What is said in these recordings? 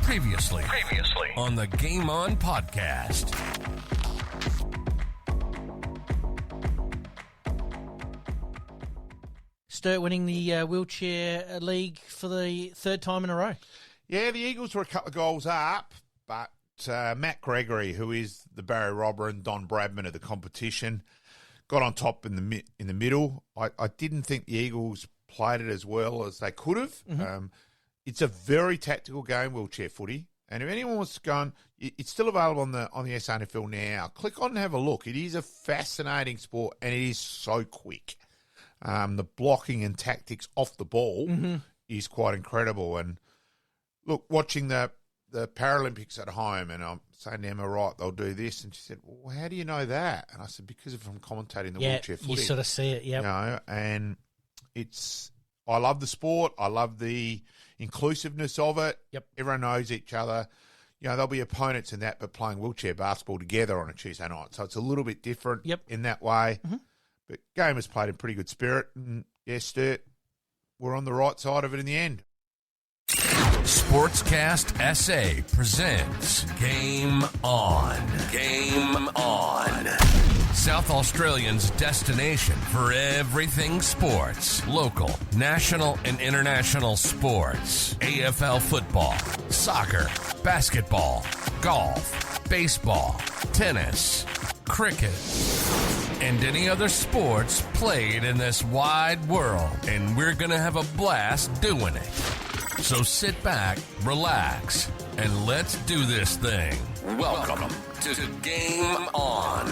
Previously on the Game On podcast. Sturt winning the wheelchair league for the third time in a row. Yeah, the Eagles were a couple of goals up, but Matt Gregory, who is the Barry Robber and Don Bradman of the competition, got on top in the middle. I didn't think the Eagles played it as well as they could have. Mm-hmm. It's a very tactical game, wheelchair footy, and if anyone wants to go on, it's still available on the SANFL now. Click on and have a look. It is a fascinating sport, and it is so quick. The blocking and tactics off the ball is quite incredible. And look, watching the Paralympics at home, and I'm saying to Emma, right, they'll do this. And she said, well, how do you know that? And I said, because if I'm commentating the wheelchair footy. You sort of see it, yeah. You know, and I love the sport. I love the inclusiveness of it. Yep. Everyone knows each other. You know, there'll be opponents in that, but playing wheelchair basketball together on a Tuesday night. So it's a little bit different in that way. Mm-hmm. But game was played in pretty good spirit. And yes, Sturt, we're on the right side of it in the end. Sportscast SA presents Game On. Game On. South Australians' destination for everything sports. Local, national, and international sports. AFL football, soccer, basketball, golf, baseball, tennis, cricket, and any other sports played in this wide world. And we're going to have a blast doing it. So sit back, relax, and let's do this thing. Welcome to Game On.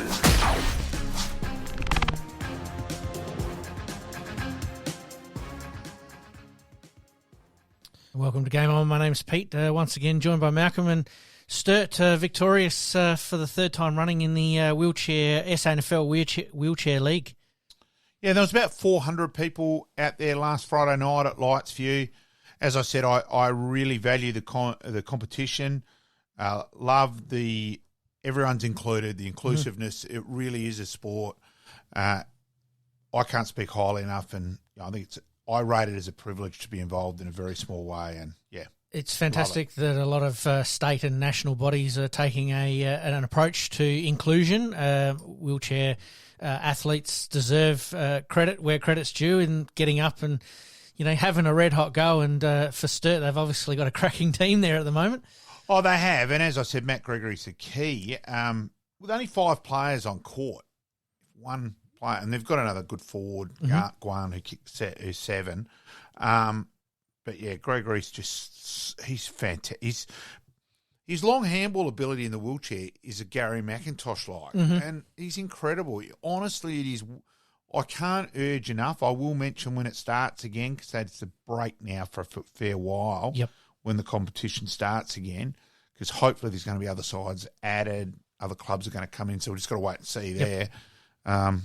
Welcome to Game On. My name's Pete. Once again, joined by Malcolm and Sturt, victorious for the third time running in the SANFL wheelchair league. Yeah, there was about 400 people out there last Friday night at Lights View. As I said, I really value the competition. Love the everyone's included, the inclusiveness. It really is a sport. I can't speak highly enough, and I think I rate it as a privilege to be involved in a very small way. And yeah, it's fantastic that a lot of state and national bodies are taking an approach to inclusion. Wheelchair athletes deserve credit where credit's due in getting up and having a red hot go. And for Sturt, they've obviously got a cracking team there at the moment. Oh, they have. And as I said, Matt Gregory's the key. With only 5 players on court, one player, and they've got another good forward, Guan, who's 7. But yeah, Gregory's he's fantastic. His long handball ability in the wheelchair is a Gary McIntosh-like, and he's incredible. Honestly, it is. I can't urge enough. I will mention when it starts again, because that's a break now for a fair while. Yep. When the competition starts again, because hopefully there's going to be other sides added, other clubs are going to come in, so we've just got to wait and see there. I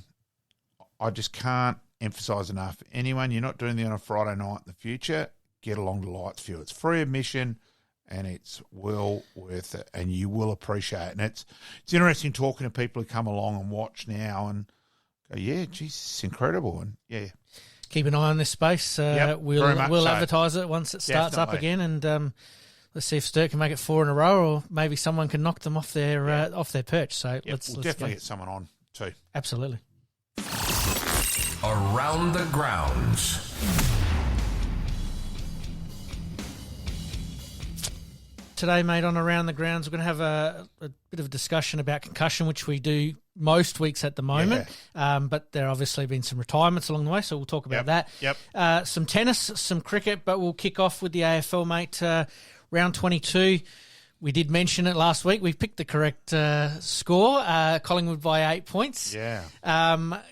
just can't emphasise enough. Anyone, you're not doing it on a Friday night in the future, get along to Lights View. It's free admission, and it's well worth it, and you will appreciate it. And it's interesting talking to people who come along and watch now and go, yeah, geez, it's incredible. And yeah. Keep an eye on this space. We'll advertise it once it starts up again, and let's see if Sturt can make it 4 in a row, or maybe someone can knock them off their perch. So let's definitely get someone on too. Absolutely. Around the grounds. Today, mate, on Around the Grounds, we're going to have a bit of a discussion about concussion, which we do most weeks at the moment. Yeah. But there have obviously been some retirements along the way, so we'll talk about that. Yep. Some tennis, some cricket, but we'll kick off with the AFL, mate. Round 22. We did mention it last week. We picked the correct score. Collingwood by 8 points. Yeah.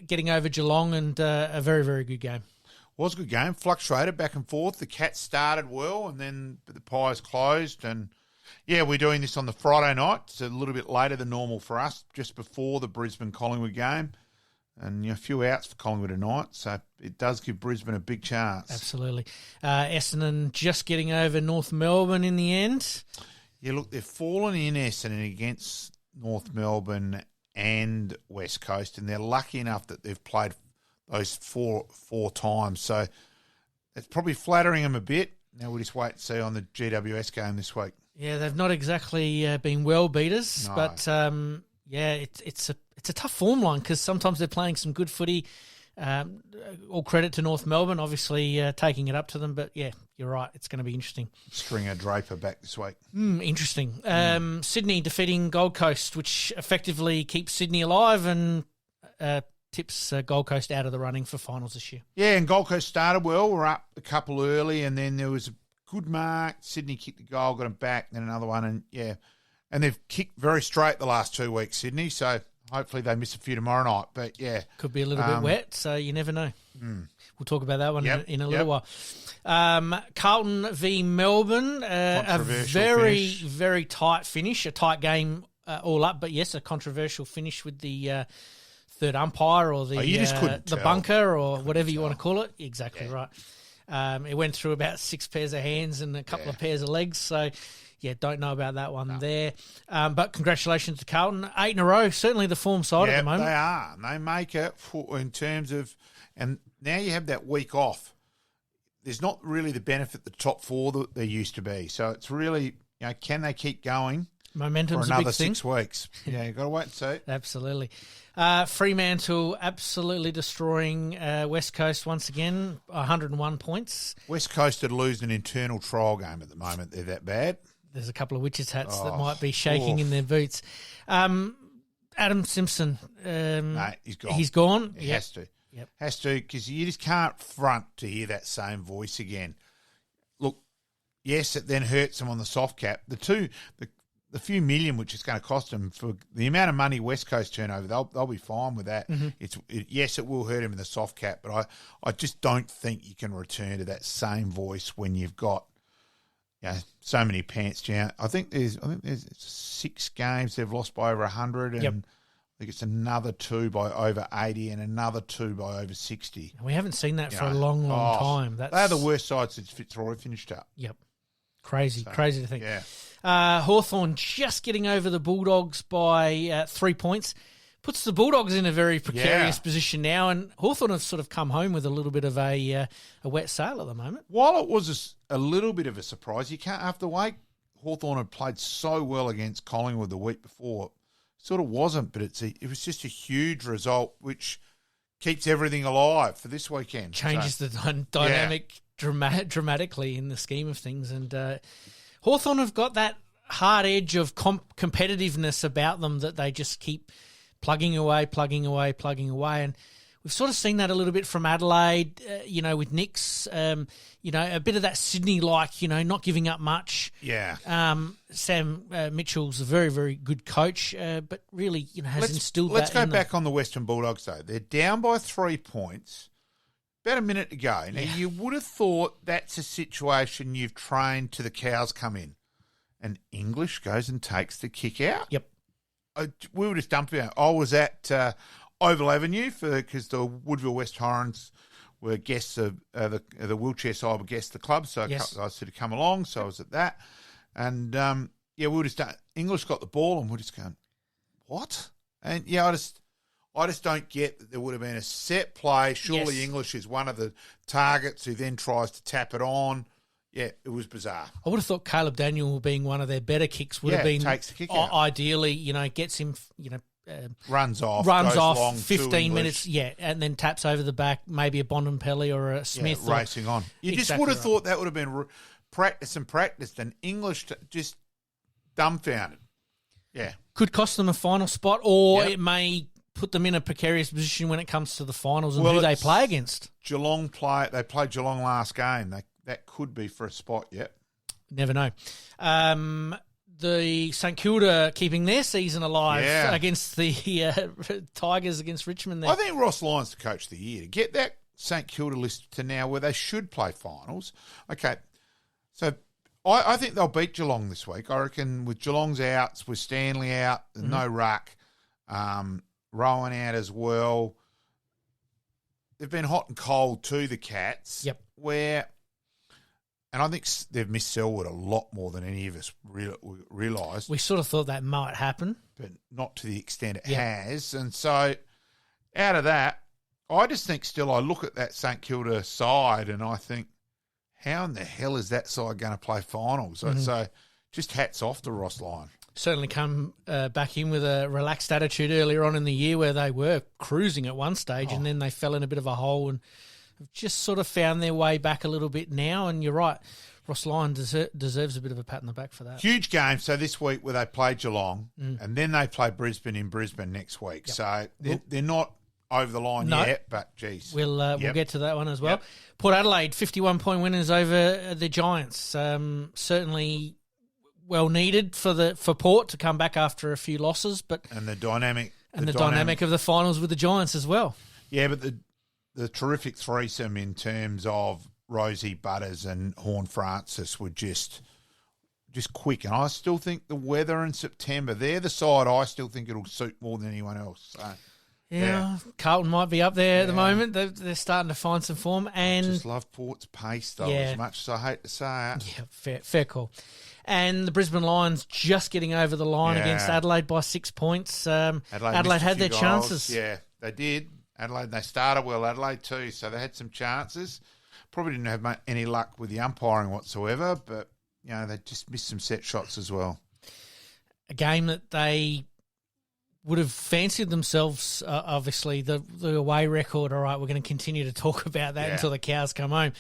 Getting over Geelong, and a very, very good game. Was a good game. Fluctuated back and forth. The Cats started well, and then the Pies closed. And, yeah, we're doing this on the Friday night. It's a little bit later than normal for us, just before the Brisbane-Collingwood game. And a few outs for Collingwood tonight, so it does give Brisbane a big chance. Absolutely. Essendon just getting over North Melbourne in the end. Yeah, look, they've fallen in Essendon against North Melbourne and West Coast, and they're lucky enough that they've played those four times. So it's probably flattering them a bit. Now we'll just wait and see on the GWS game this week. Yeah, they've not exactly been well beaters, No. but it's a tough form line because sometimes they're playing some good footy. All credit to North Melbourne, obviously taking it up to them, but yeah, you're right. It's going to be interesting. Stringer Draper back this week. Interesting. Sydney defeating Gold Coast, which effectively keeps Sydney alive and tips Gold Coast out of the running for finals this year. Yeah, and Gold Coast started well. We're up a couple early, and then there was a good mark. Sydney kicked the goal, got them back, then another one, and they've kicked very straight the last 2 weeks, Sydney, so hopefully they miss a few tomorrow night. But, yeah. Could be a little bit wet, so you never know. We'll talk about that one in a little while. Carlton v Melbourne, a very, very tight finish, a tight game all up, but yes, a controversial finish with the third umpire or the bunker or whatever you want to call it. Exactly right. It went through about 6 pairs of hands and a couple of pairs of legs, so... Yeah, don't know about that one there. But congratulations to Carlton. 8 in a row, certainly the form side at the moment. They are. They make it in terms of... And now you have that week off. There's not really the benefit the top 4 that there used to be. So it's really, can they keep going Momentum's for another a big thing. 6 weeks? Yeah, you've got to wait and see. Absolutely. Fremantle absolutely destroying West Coast once again, 101 points. West Coast would lose an internal trial game at the moment. They're that bad. There's a couple of witches' hats that might be shaking in their boots. Adam Simpson. No, he's gone. He's gone? He has to. Yep. Has to, because you just can't front to hear that same voice again. Look, yes, it then hurts them on the soft cap. The few million which it's going to cost them for the amount of money West Coast turnover, they'll be fine with that. Yes, it will hurt them in the soft cap, but I just don't think you can return to that same voice when you've got so many pants down. I think there's 6 games they've lost by over 100, and I think it's another 2 by over 80 and another 2 by over 60. We haven't seen that for a long time. They're the worst side since Fitzroy finished up. Yep. Crazy to think. Yeah. Hawthorn just getting over the Bulldogs by 3 points. Puts the Bulldogs in a very precarious position now, and Hawthorn have sort of come home with a little bit of a wet sail at the moment. While it was a little bit of a surprise, you can't have to wait. Hawthorn had played so well against Collingwood the week before. Sort of wasn't, but it was just a huge result, which keeps everything alive for this weekend. Changes the dynamic dramatically in the scheme of things, and Hawthorn have got that hard edge of competitiveness about them that they just keep plugging away, and we've sort of seen that a little bit from Adelaide, with Nix, a bit of that Sydney-like, not giving up much. Yeah. Sam Mitchell's a very, very good coach, but really, has instilled that. Let's go back on the Western Bulldogs, though. They're down by 3 points, about a minute to go. Now, you would have thought that's a situation you've trained to the cows come in, and English goes and takes the kick out. Yep. We were just dumping out. I was at Oval Avenue because the Woodville West Torrens were guests of the wheelchair side were guests of the club, so I said to come along, so I was at that. And, we were just English got the ball and we're just going, what? And, I just don't get that there would have been a set play. Surely English is one of the targets who then tries to tap it on. Yeah, it was bizarre. I would have thought Caleb Daniel being one of their better kicks would have been takes the kick out. Ideally, gets him, runs off long, 15 minutes, and then taps over the back, maybe a Bontempelli or a Smith. Racing on. You just would have thought that would have been practiced, and English just dumbfounded. Yeah. Could cost them a final spot, or it may put them in a precarious position when it comes to the finals and who they play against. They played Geelong last game. That could be for a spot, Never know. The St Kilda keeping their season alive against the Tigers against Richmond there. I think Ross Lyon's the coach of the year. To get that St Kilda list to now where they should play finals. Okay, so I think they'll beat Geelong this week. I reckon with Geelong's outs, with Stanley out, no ruck, Rowan out as well. They've been hot and cold too, the Cats. Yep. And I think they've missed Selwood a lot more than any of us realised. We sort of thought that might happen. But not to the extent it has. And so out of that, I just think still I look at that St Kilda side and I think, how in the hell is that side going to play finals? So just hats off to Ross Lyon. Certainly come back in with a relaxed attitude earlier on in the year where they were cruising at one stage and then they fell in a bit of a hole and have just sort of found their way back a little bit now. And you're right, Ross Lyon deserves a bit of a pat on the back for that. Huge game. So this week where they play Geelong and then they play Brisbane in Brisbane next week. Yep. So they're not over the line yet, but geez. We'll get to that one as well. Yep. Port Adelaide, 51-point winners over the Giants. Certainly well needed for Port to come back after a few losses, and the dynamic of the finals with the Giants as well. Yeah, but the terrific threesome in terms of Rosie Butters and Horn Francis were just quick, and I still think the weather in September, they're the side I still think it'll suit more than anyone else. So, yeah, Carlton might be up there at the moment. They're starting to find some form, and I just love Port's pace though, as much as I hate to say it. Yeah, fair call. And the Brisbane Lions just getting over the line against Adelaide by 6 points. Adelaide had their chances. Yeah, they did. Adelaide, they started well, Adelaide too, so they had some chances. Probably didn't have any luck with the umpiring whatsoever, but they just missed some set shots as well. A game that they would have fancied themselves, obviously, the away record. All right, we're going to continue to talk about that until the cows come home.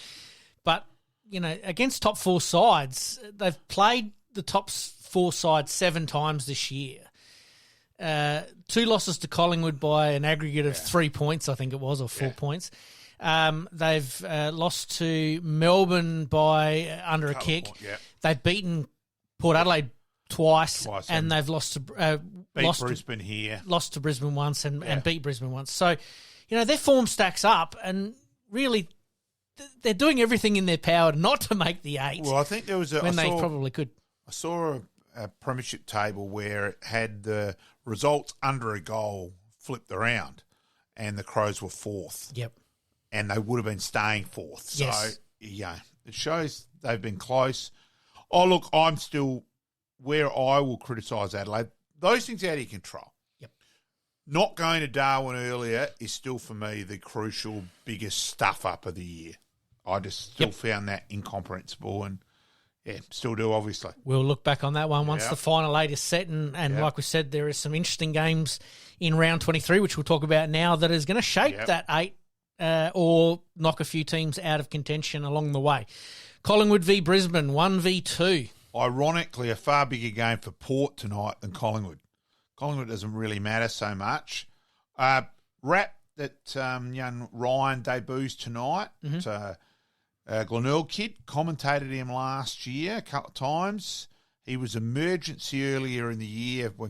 But against top four sides, they've played the top four sides 7 times this year. 2 losses to Collingwood by an aggregate of 3 points, I think it was, or 4 points. They've lost to Melbourne by under a kick. They've beaten Port Adelaide twice and they've lost to Brisbane here. Lost to Brisbane once and beat Brisbane once. So, their form stacks up, and really they're doing everything in their power not to make the 8. Well, I think there was they probably could. I saw a premiership table where it had the results under a goal flipped around, and the Crows were 4th. Yep. And they would have been staying 4th. Yes. So, it shows they've been close. Oh, look, I'm still where I will criticise Adelaide. Those things out of your control. Yep. Not going to Darwin earlier is still, for me, the crucial, biggest stuff-up of the year. I just still found that incomprehensible and, still do, obviously. We'll look back on that one once the final 8 is set. And like we said, there is some interesting games in round 23, which we'll talk about now, that is going to shape that 8 or knock a few teams out of contention along the way. Collingwood v Brisbane, 1v2. Ironically, a far bigger game for Port tonight than Collingwood. Collingwood doesn't really matter so much. Rap that young Ryan debuts tonight. Glenelg kid, commentated him last year a couple of times. He was emergency earlier in the year for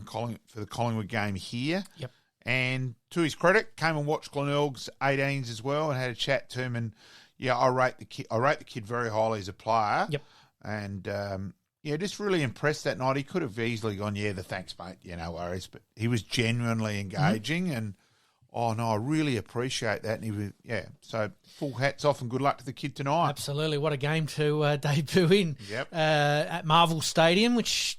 the Collingwood game here. Yep. And to his credit, came and watched Glenelg's 18s as well and had a chat to him. And I rate the kid very highly as a player. Yep. And just really impressed that night. He could have easily gone, the thanks, mate. No worries. But he was genuinely engaging and, I really appreciate that. And he was, so full hats off and good luck to the kid tonight. Absolutely. What a game to debut in at Marvel Stadium, which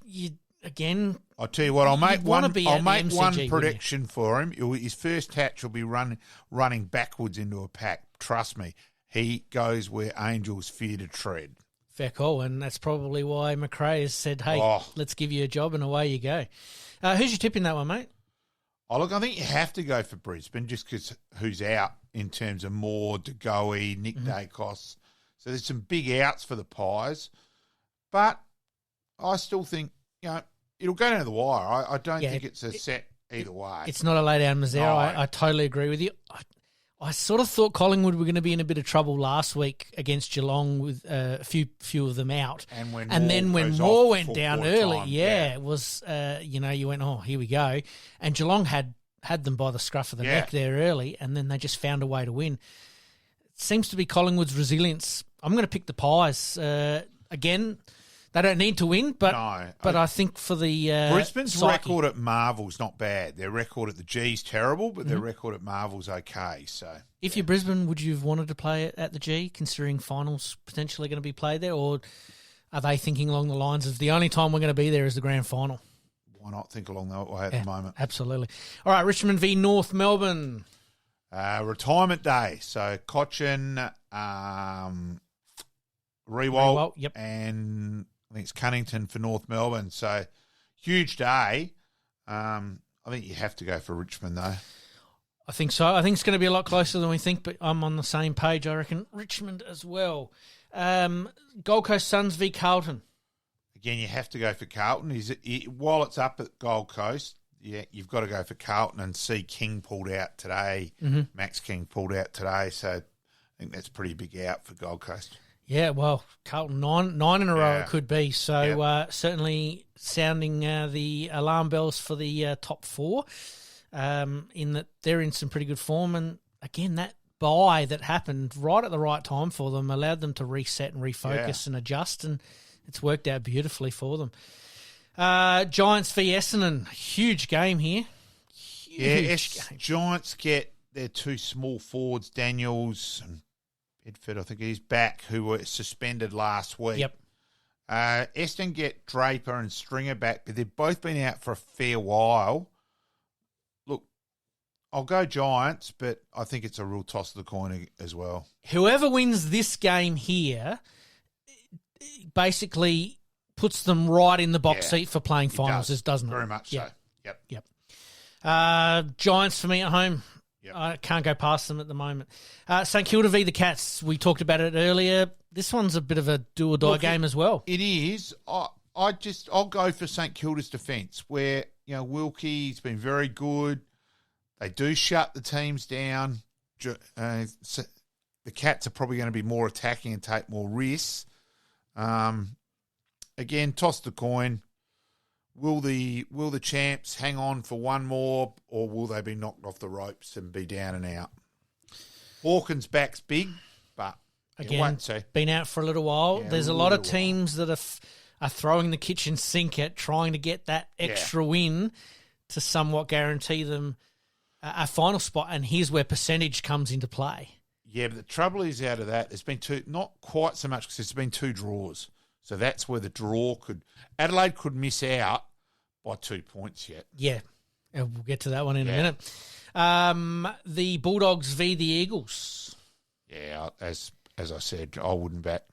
I'll tell you what, I'll make one MCG, prediction for him. His first hatch will be running backwards into a pack. Trust me. He goes where angels fear to tread. Fair call, and that's probably why McRae has said, hey, let's give you a job, and away you go. Who's your tip in that one, mate? Oh, look, I think you have to go for Brisbane just because who's out in terms of Moore, De Goey, Nick Dacos. So there's some big outs for the Pies. But I still think, it'll go down to the wire. I don't think it's a set either way. It's not a lay down Mazzaro. No. I totally agree with you. I sort of thought Collingwood were going to be in a bit of trouble last week against Geelong with a few of them out. And then when Moore went down early, it was, you went, here we go. And Geelong had them by the scruff of the neck there early, and then they just found a way to win. It seems to be Collingwood's resilience. I'm going to pick the Pies. Again, they don't need to win, but I think for the Brisbane's record at Marvel's not bad. Their record at the G's terrible, but their record at Marvel's okay. So, if you're Brisbane, would you have wanted to play it at the G, considering finals potentially going to be played there, or are they thinking along the lines of the only time we're going to be there is the grand final? Why not think along that way at the moment? Absolutely. All right, Richmond v North Melbourne. Retirement day. So Cochin, Rewalt, yep. and I think it's Cunnington for North Melbourne. So, huge day. I think you have to go for Richmond, though. I think so. I think it's going to be a lot closer than we think, but I'm on the same page. I reckon Richmond as well. Gold Coast Suns v Carlton. Again, you have to go for Carlton. While it's up at Gold Coast, you've got to go for Carlton and see King pulled out today. Mm-hmm. Max King pulled out today, so I think that's pretty big out for Gold Coast. Yeah, well, Carlton nine in a row it could be. So certainly sounding the alarm bells for the top four. In that they're in some pretty good form, and again that bye that happened right at the right time for them allowed them to reset and refocus and adjust, and it's worked out beautifully for them. Giants v Essendon, huge game here. Huge game. Giants get their two small forwards, Daniels and Bedford, I think he's back, who were suspended last week. Yep. Essendon get Draper and Stringer back, but they've both been out for a fair while. I'll go Giants, but I think it's a real toss of the coin as well. Whoever wins this game here basically puts them right in the box seat for playing finals, doesn't it? Very much so. Yep. Giants for me at home. Yep. I can't go past them at the moment. St Kilda v the Cats. We talked about it earlier. This one's a bit of a do-or-die game as well. It is. I'll go for St Kilda's defence, where Wilkie's been very good. They do shut the teams down. The Cats are probably going to be more attacking and take more risks. Again, toss the coin. Will the champs hang on for one more, or will they be knocked off the ropes and be down and out? Hawkins' back's big, but again, won't see. Been out for a little while. There's a lot of teams that are throwing the kitchen sink at trying to get that extra win to somewhat guarantee them a final spot, and here's where percentage comes into play. Yeah, but the trouble is out of that, there's been not quite so much because there's been two draws. So that's where the draw Adelaide could miss out by 2 points yet. Yeah, we'll get to that one in a minute. The Bulldogs v the Eagles. Yeah, as I said, I wouldn't back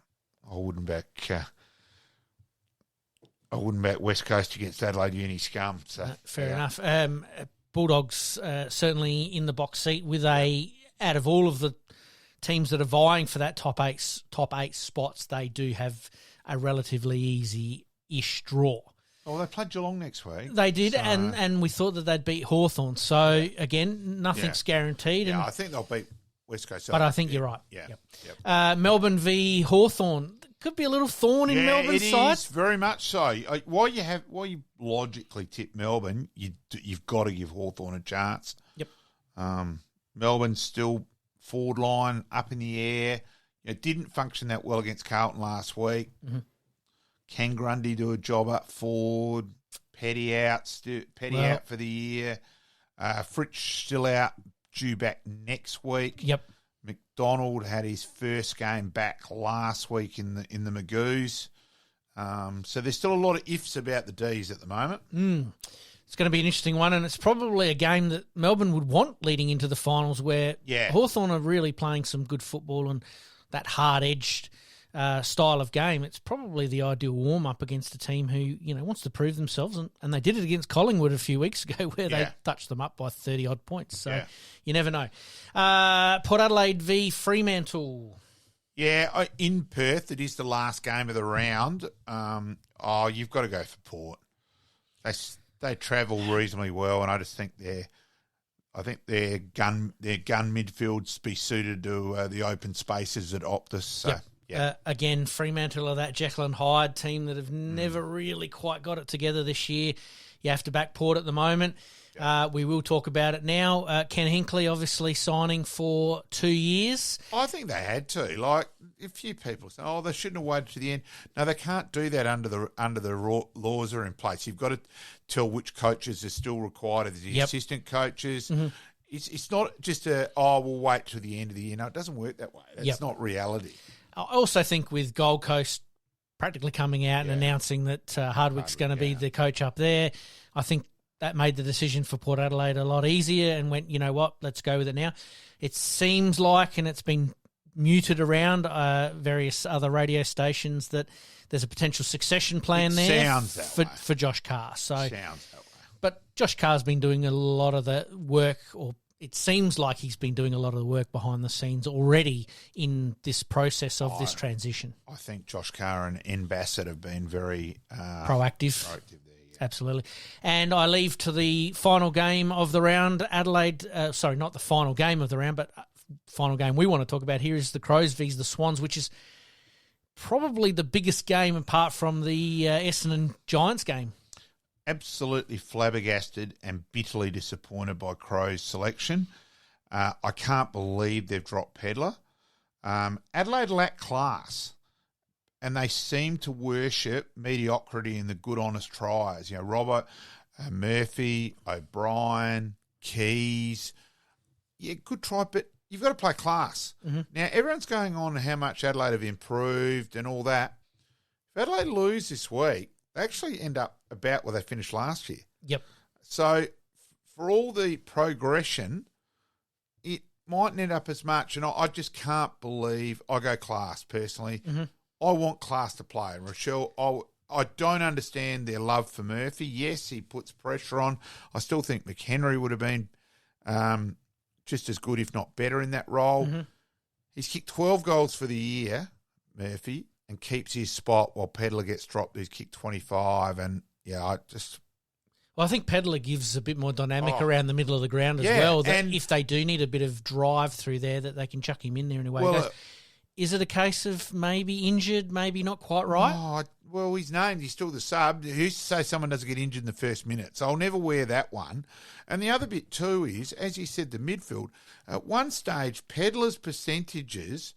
West Coast against Adelaide Uni scum. So fair enough. Bulldogs certainly in the box seat with out of all of the teams that are vying for that top eight spots, they do have a relatively easy-ish draw. Oh, they played Geelong next week. They did, and we thought that they'd beat Hawthorn. So, again, nothing's guaranteed. Yeah, I think they'll beat West Coast. But I think you're right. Yeah. Yep. Melbourne v Hawthorn. Could be a little thorn in Melbourne's side. Yeah, it is, very much so. While you logically tip Melbourne, you've got to give Hawthorn a chance. Yep. Melbourne's still forward line up in the air. It didn't function that well against Carlton last week. Mm-hmm. Can Grundy do a job up forward? Petty out for the year. Fritsch still out, due back next week. Yep. McDonald had his first game back last week in the Magoos. So there's still a lot of ifs about the Ds at the moment. It's going to be an interesting one, and it's probably a game that Melbourne would want leading into the finals, where Hawthorn are really playing some good football and that hard-edged style of game. It's probably the ideal warm-up against a team who wants to prove themselves, and they did it against Collingwood a few weeks ago where they touched them up by 30-odd points. So you never know. Port Adelaide v Fremantle. Yeah, in Perth, it is the last game of the round. You've got to go for Port. They travel reasonably well, and I just think their gun midfields be suited to the open spaces at Optus. So. Yep. Again, Fremantle are that Jekyll and Hyde team that have never really quite got it together this year. You have to back Port at the moment. We will talk about it now. Ken Hinkley obviously signing for 2 years. I think they had to. Like, a few people say, they shouldn't have waited to the end. No, they can't do that under the laws are in place. You've got to tell which coaches are still required as the assistant coaches. Mm-hmm. It's not just we'll wait till the end of the year. No, it doesn't work that way. That's not reality. I also think with Gold Coast practically coming out and announcing that Hardwick's going to be the coach up there, I think that made the decision for Port Adelaide a lot easier and went, you know what, let's go with it now. It seems like, and it's been muted around various other radio stations that there's a potential succession plan for Josh Carr. So, sounds that way. But Josh Carr's been doing a lot of the work, or it seems like he's been doing a lot of the work behind the scenes already in this process of this transition. I think Josh Carr and N. Bassett have been very proactive there, yeah. Absolutely. And I leave to the final game of the round, Adelaide. Sorry, not the final game of the round, but final game we want to talk about here is the Crows vs the Swans, which is probably the biggest game apart from the Essendon Giants game. Absolutely flabbergasted and bitterly disappointed by Crows' selection. I can't believe they've dropped Pedler. Adelaide lack class, and they seem to worship mediocrity in the good, honest tries. You know, Robert, Murphy, O'Brien, Keys. Yeah, good try, but you've got to play class. Mm-hmm. Now, everyone's going on how much Adelaide have improved and all that. If Adelaide lose this week, they actually end up about where they finished last year. Yep. So for all the progression, it mightn't end up as much. And I just can't believe I go class personally. Mm-hmm. I want class to play. Rochelle, I don't understand their love for Murphy. Yes, he puts pressure on. I still think McHenry would have been just as good, if not better, in that role. Mm-hmm. He's kicked 12 goals for the year, Murphy, and keeps his spot while Pedler gets dropped. He's kicked 25, and Well, I think Pedler gives a bit more dynamic around the middle of the ground as well. That and if they do need a bit of drive through there, that they can chuck him in there in a way. Well, is it a case of maybe injured, maybe not quite right? Well, he's named. He's still the sub. Who's to say someone doesn't get injured in the first minute? So I'll never wear that one. And the other bit too is, as you said, the midfield. At one stage, Pedler's percentages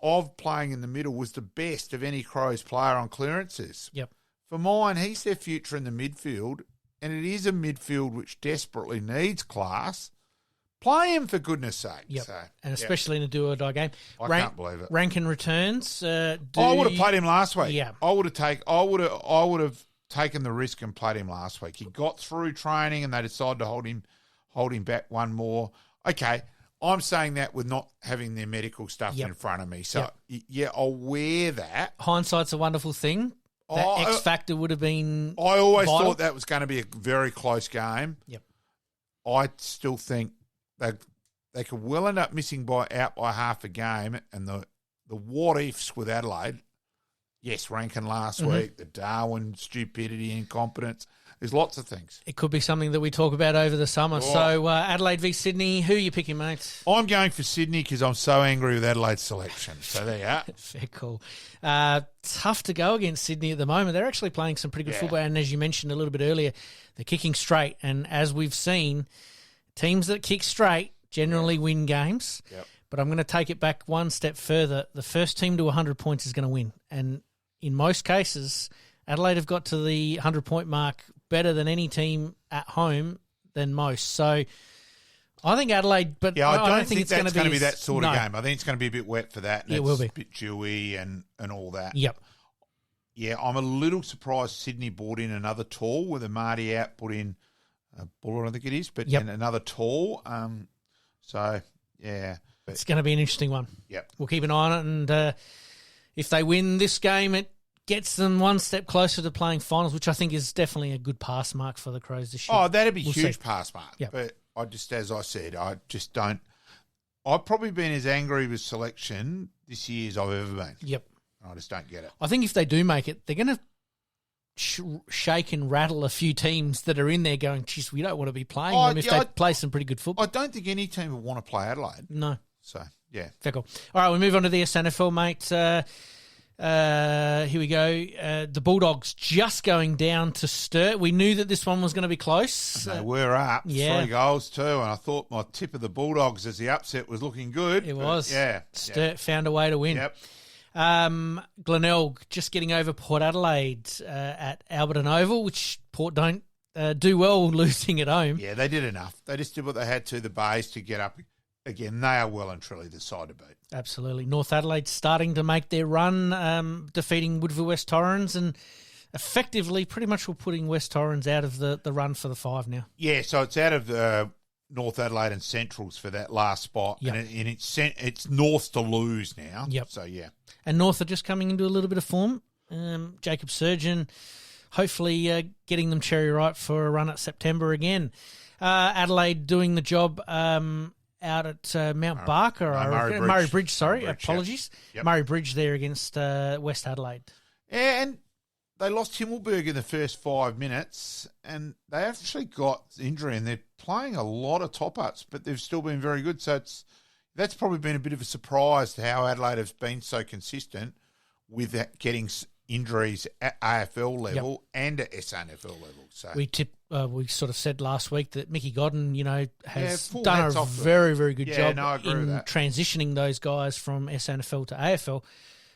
of playing in the middle was the best of any Crows player on clearances. Yep. For mine, he's their future in the midfield, and it is a midfield which desperately needs class. Play him, for goodness sake. Yep. So, and especially in a do-or-die game. I can't believe it. Rankin returns. I would have played him last week. Yeah. I would have taken the risk and played him last week. He got through training and they decided to hold him back one more. Okay, I'm saying that with not having their medical stuff in front of me. So, I'll wear that. Hindsight's a wonderful thing. That X factor would have been I always vital. thought that was going to be a very close game. Yep. I still think they could well end up missing out by half a game, and the what ifs with Adelaide. Yes, Rankin last week, the Darwin stupidity, incompetence. There's lots of things. It could be something that we talk about over the summer. Oh. So Adelaide v Sydney, who are you picking, mate? I'm going for Sydney because I'm so angry with Adelaide's selection. So there you are. Fair call. Tough to go against Sydney at the moment. They're actually playing some pretty good football, and as you mentioned a little bit earlier, they're kicking straight. And as we've seen, teams that kick straight generally win games. Yep. But I'm going to take it back one step further. The first team to 100 points is going to win. And in most cases, Adelaide have got to the 100-point mark better than any team at home than most. So I think Adelaide, but I don't think it's going to be that sort of game. I think it's going to be a bit wet for that. And it will be. A bit dewy and all that. Yep. Yeah, I'm a little surprised Sydney brought in another tall with a Marty out, put in a Buller, I think it is, but and another tall. So, yeah. It's going to be an interesting one. Yep. We'll keep an eye on it, and if they win this game, it gets them one step closer to playing finals, which I think is definitely a good pass mark for the Crows this year. Oh, that'd be huge pass mark. Yep. But I just, as I said, I just don't. I've probably been as angry with selection this year as I've ever been. Yep. I just don't get it. I think if they do make it, they're going to shake and rattle a few teams that are in there going, geez, we don't want to be playing them if they play some pretty good football. I don't think any team would want to play Adelaide. No. So, yeah. Fair call. All right, we move on to the SANFL, mate. Here we go. The Bulldogs just going down to Sturt. We knew that this one was going to be close. They were up 3 goals too, and I thought my tip of the Bulldogs as the upset was looking good. It was. Yeah. Sturt found a way to win. Yep. Glenelg just getting over Port Adelaide at Alberton Oval, which Port don't do well losing at home. Yeah, they did enough. They just did what they had to, the Bays, to get up. Again, they are well and truly the side to beat. Absolutely. North Adelaide starting to make their run, defeating Woodville West Torrens, and effectively pretty much we're putting West Torrens out of the run for the 5 now. Yeah, so it's out of North Adelaide and Centrals for that last spot, Yep. and it's North to lose now. Yep. So, yeah. And North are just coming into a little bit of form. Jacob Surgeon, hopefully getting them cherry ripe for a run at September again. Adelaide doing the job out at Mount Barker. Murray Bridge, sorry. Apologies. Yep. Murray Bridge there against West Adelaide. Yeah, and they lost Himmelberg in the first 5 minutes, and they actually got injury, and they're playing a lot of top-ups, but they've still been very good. So that's probably been a bit of a surprise to how Adelaide has been so consistent with getting injuries at AFL level and at SANFL level. So we sort of said last week that Mickey Godden, has full done hats a off very, very good job I agree in with that. transitioning those guys from SANFL to AFL.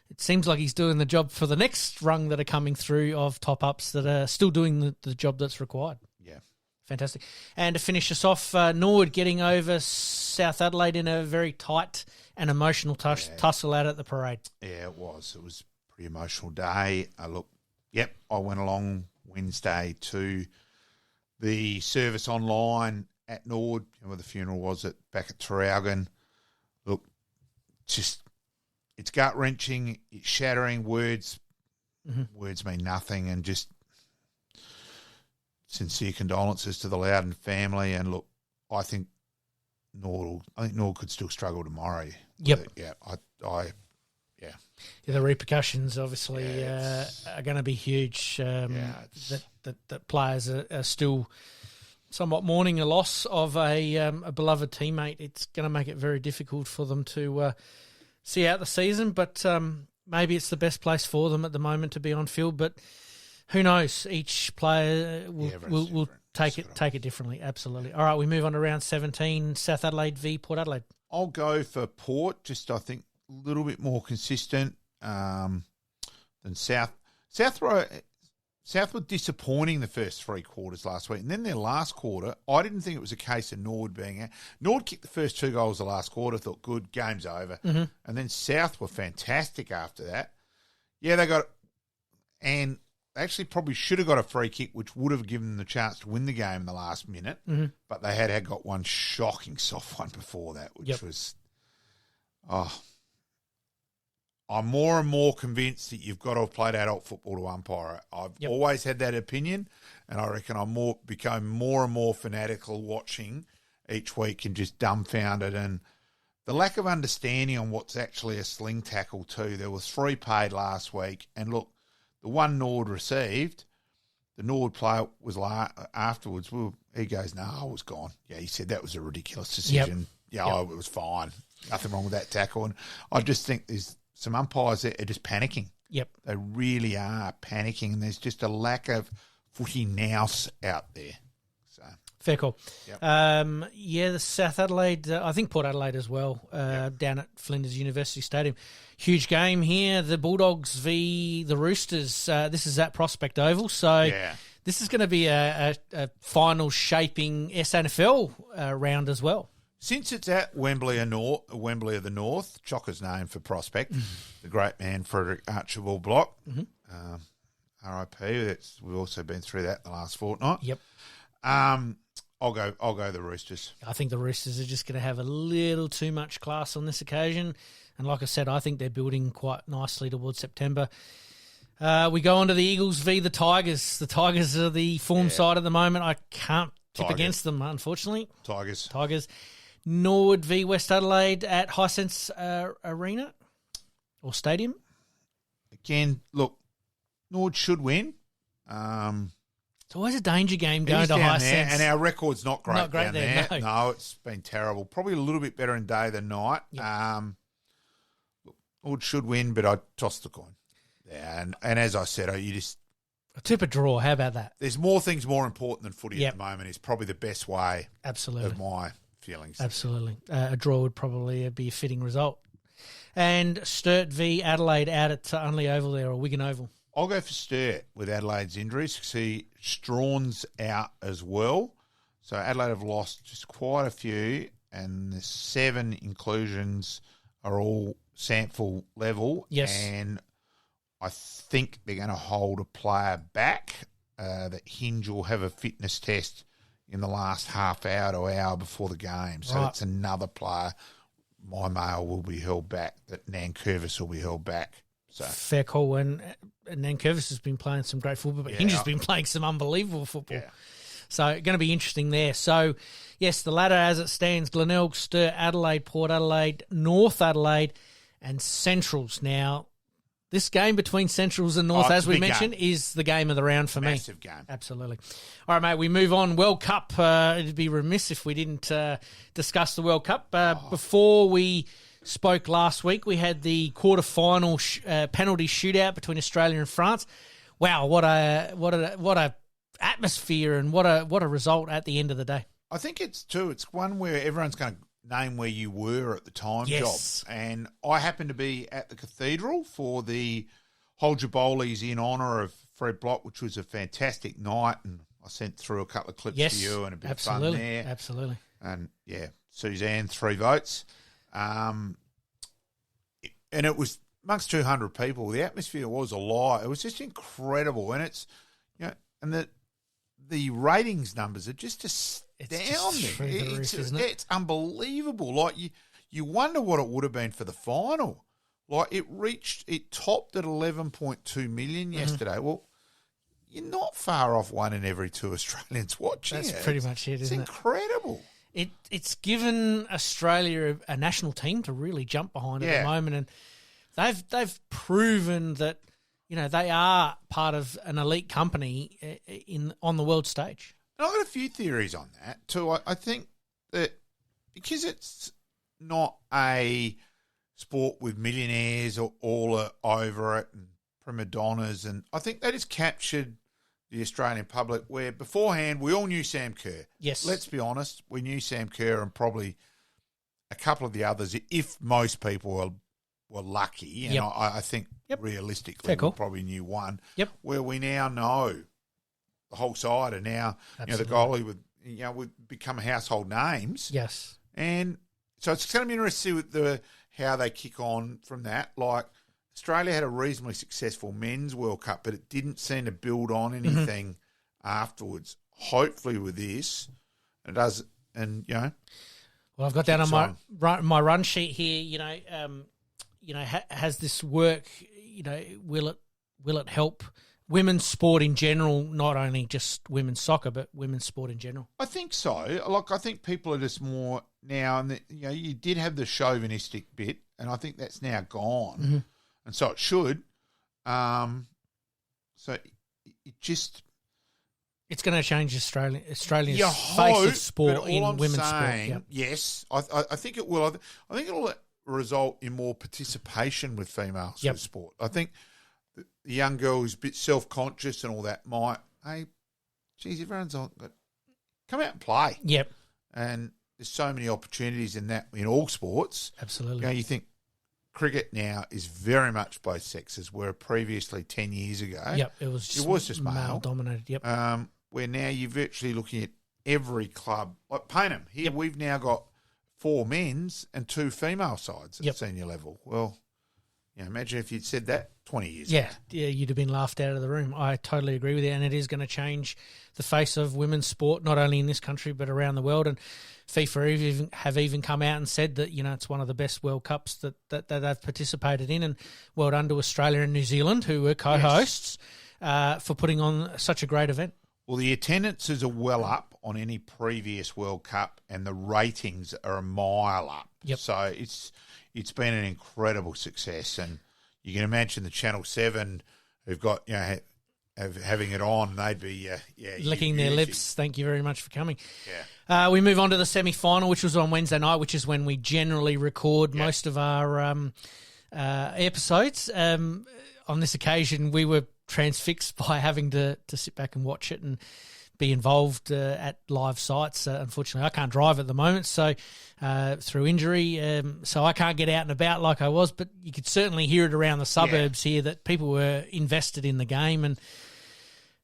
It seems like he's doing the job for the next rung that are coming through of top-ups that are still doing the job that's required. Yeah. Fantastic. And to finish us off, Norwood getting over South Adelaide in a very tight and emotional tussle out at the parade. Yeah, it was. It was a pretty emotional day. I went along Wednesday to the service online at Norwood, where the funeral was back at Traralgon. Look, it's gut-wrenching, it's shattering. Words mean nothing, and just sincere condolences to the Loudon family. And look, I think Norwood could still struggle tomorrow. Yep. Yeah, the repercussions obviously are going to be huge. That players are still somewhat mourning a loss of a beloved teammate. It's going to make it very difficult for them to see out the season, but maybe it's the best place for them at the moment to be on field. But who knows? Each player will take it differently. Absolutely. All right, we move on to round 17. South Adelaide v Port Adelaide. I'll go for Port. Just I think a little bit more consistent than South. South were disappointing the first 3 quarters last week. And then their last quarter, I didn't think it was a case of Norwood being out. Norwood kicked the first 2 goals the last quarter, thought, good, game's over. Mm-hmm. And then South were fantastic after that. Yeah, they got – and they actually probably should have got a free kick, which would have given them the chance to win the game in the last minute. Mm-hmm. But they had got one shocking soft one before that, which was – I'm more and more convinced that you've got to have played adult football to umpire. I've always had that opinion, and I reckon I become more and more fanatical watching each week and just dumbfounded. And the lack of understanding on what's actually a sling tackle too. There was 3 paid last week, and look, the one Norwood received, the Norwood player was afterwards. He goes, "No, I was gone." Yeah, he said that was a ridiculous decision. Yep. Yeah, it was fine. Nothing wrong with that tackle. And I just think there's some umpires that are just panicking. Yep. They really are panicking, and there's just a lack of footy nous out there. So fair call. Yep. The South Adelaide, I think Port Adelaide as well, down at Flinders University Stadium. Huge game here. The Bulldogs v the Roosters. This is at Prospect Oval. So this is going to be a final shaping SANFL round as well. Since it's at Wembley of the North, Chocker's name for Prospect, the great man Frederick Archibald Block, RIP. We've also been through that the last fortnight. Yep. I'll go the Roosters. I think the Roosters are just going to have a little too much class on this occasion, and like I said, I think they're building quite nicely towards September. We go on to the Eagles v the Tigers. The Tigers are the form side at the moment. I can't tip against them, unfortunately. Tigers. Norwood v West Adelaide at Hisense Arena or Stadium. Again, look, Norwood should win. It's always a danger game going to Hisense. And our record's not great, down there. No, it's been terrible. Probably a little bit better in day than night. Yep. Norwood should win, but I'd toss the coin. Yeah, and as I said, you just... A tip a draw, how about that? There's more things more important than footy at the moment. Is probably the best way Absolutely. Of my feelings. Absolutely. A draw would probably be a fitting result. And Sturt v Adelaide out at Unley Oval there, or Wigan Oval. I'll go for Sturt with Adelaide's injuries. See, Strawn's out as well. So Adelaide have lost just quite a few, and the 7 inclusions are all SANFL level. Yes. And I think they're going to hold a player back that Hinge will have a fitness test in the last half hour to hour before the game. So Right. it's another player. My mail will be held back, that Nankervis will be held back. So Fair call. And Nankervis has been playing some great football, but Hinge has been playing some unbelievable football. Yeah. So going to be interesting there. So, yes, the ladder as it stands, Glenelg, Sturt, Adelaide, Port Adelaide, North Adelaide and Centrals. Now, this game between Centrals and North, as we mentioned, is the game of the round for me. Massive game. Absolutely. All right, mate, we move on. World Cup. It'd be remiss if we didn't discuss the World Cup. Before we spoke last week, we had the quarter-final penalty shootout between Australia and France. Wow, what a atmosphere and what a result at the end of the day. I think it's one where everyone's going to name where you were at the time job. And I happened to be at the Cathedral for the Hold Your Bowlies in honour of Fred Block, which was a fantastic night, and I sent through a couple of clips to you and a bit of fun there. Absolutely. And, yeah, Suzanne, 3 votes. And it was amongst 200 people. The atmosphere was alive. It was just incredible. And it's, and the ratings numbers are just astounding. It's unbelievable. Like you wonder what it would have been for the final. Like it topped at 11.2 million yesterday. Well, you're not far off 1 in every 2 Australians watching it. That's pretty much it, isn't it? It's incredible. It's given Australia a national team to really jump behind at the moment, and they've proven that they are part of an elite company on the world stage. And I've got a few theories on that too. I think that because it's not a sport with millionaires all over it and prima donnas, and I think that has captured the Australian public where beforehand we all knew Sam Kerr. Yes. Let's be honest, we knew Sam Kerr and probably a couple of the others, if most people were lucky, and I think realistically we probably knew one, where we now know the whole side, and now the goalie would become household names. Yes. And so it's going to be interesting with how they kick on from that. Like Australia had a reasonably successful men's World Cup, but it didn't seem to build on anything afterwards. Hopefully with this, it does, and Well, I've got down on my run sheet here. Has this work? Will it help women's sport in general? Not only just women's soccer, but women's sport in general. I think so. Like I think people are just more now, and you did have the chauvinistic bit, and I think that's now gone, and so it should. So it just. It's going to change Australia's face of sport in women's sport. Yes, I think it will. I think it'll result in more participation with females in sport. I think the young girl who's a bit self-conscious and all that might, everyone's on, but come out and play. Yep. And there's so many opportunities in that in all sports. Absolutely. You think cricket now is very much both sexes, where previously 10 years ago, it was just male dominated. Yep. Where now you're virtually looking at every club. Like Paynham, here we've now got 4 men's and 2 female sides at senior level. Well, imagine if you'd said that 20 years ago. Yeah, you'd have been laughed out of the room. I totally agree with you, and it is going to change the face of women's sport, not only in this country but around the world. And FIFA have even come out and said that it's one of the best World Cups that they've participated in, and well done to Australia and New Zealand, who were co-hosts, for putting on such a great event. Well, the attendances are well up on any previous World Cup, and the ratings are a mile up. Yep. So it's been an incredible success, and you can imagine the Channel 7 who've got having it on, they'd be licking their lips. Thank you very much for coming. Yeah. We move on to the semi-final, which was on Wednesday night, which is when we generally record most of our episodes. On this occasion, we were transfixed by having to sit back and watch it and be involved at live sites. Unfortunately, I can't drive at the moment, so through injury, so I can't get out and about like I was, but you could certainly hear it around the suburbs here that people were invested in the game, and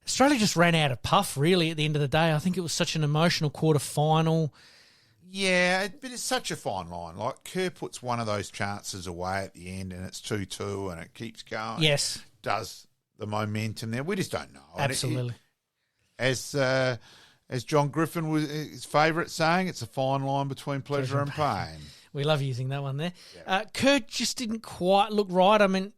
Australia just ran out of puff, really, at the end of the day. I think it was such an emotional quarter-final. Yeah, but it's such a fine line. Like, Kerr puts one of those chances away at the end, and it's 2-2, and it keeps going. Yes. Does the momentum there? We just don't know. Absolutely. As as John Griffin was his favourite saying, it's a fine line between pleasure and pain. We love using that one there. Yeah. Kurt just didn't quite look right. I mean,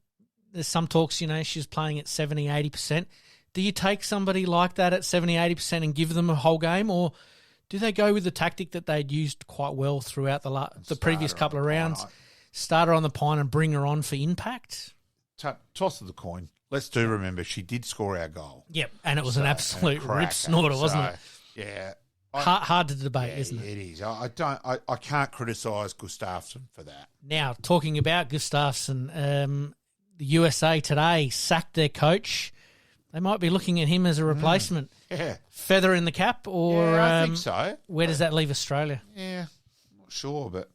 there's some talks, she was playing at 70, 80%. Do you take somebody like that at 70, 80% and give them a whole game, or do they go with the tactic that they'd used quite well throughout the previous couple of rounds? Start her on the pine and bring her on for impact? Toss of the coin. Let's remember she did score our goal. Yep, and it was an absolute rip snorter, wasn't it? Yeah. Hard to debate, isn't it? It is. I can't criticise Gustafsson for that. Now, talking about Gustafsson, the USA today sacked their coach. They might be looking at him as a replacement. Yeah. Feather in the cap, or I think so. Where does that leave Australia? Yeah, I'm not sure, but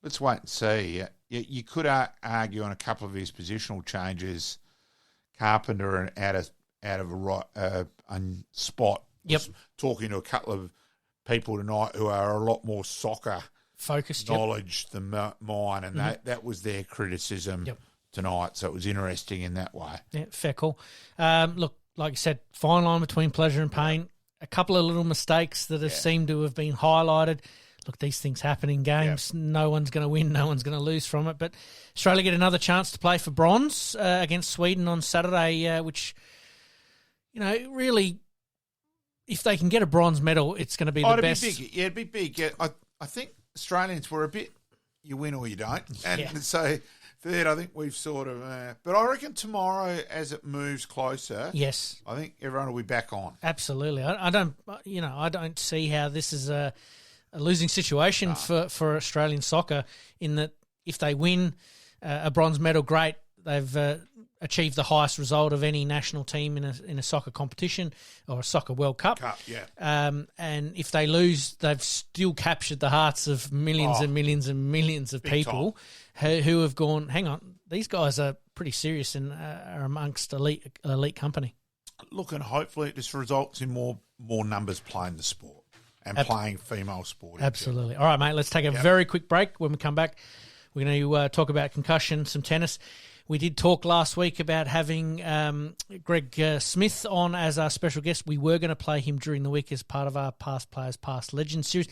let's wait and see. You could argue on a couple of his positional changes, Carpenter and out of a spot. Yep. Talking to a couple of people tonight who are a lot more soccer focused knowledge than mine, and that was their criticism tonight. So it was interesting in that way. Yeah, fair call. Look, like you said, fine line between pleasure and pain. A couple of little mistakes that have seemed to have been highlighted. Look, these things happen in games. Yep. No one's going to win. No one's going to lose from it. But Australia get another chance to play for bronze against Sweden on Saturday, which, really, if they can get a bronze medal, it's going to be the best. It'd be big. Yeah, it'd be big. Yeah, I think Australians were a bit, you win or you don't. And so for that, I think we've sort of, but I reckon tomorrow, as it moves closer, yes, I think everyone will be back on. Absolutely. I don't see how this is a losing situation for Australian soccer, in that if they win a bronze medal, great. They've achieved the highest result of any national team in a soccer competition or a soccer World Cup. And if they lose, they've still captured the hearts of millions and millions and millions of people who have gone, hang on, these guys are pretty serious and are amongst elite company. Look, and hopefully it just results in more numbers playing the sport and playing female sport. Absolutely. All right, mate, let's take a very quick break. When we come back, we're going to talk about concussion, some tennis. We did talk last week about having Greg Smith on as our special guest. We were going to play him during the week as part of our Past Players, Past Legends series.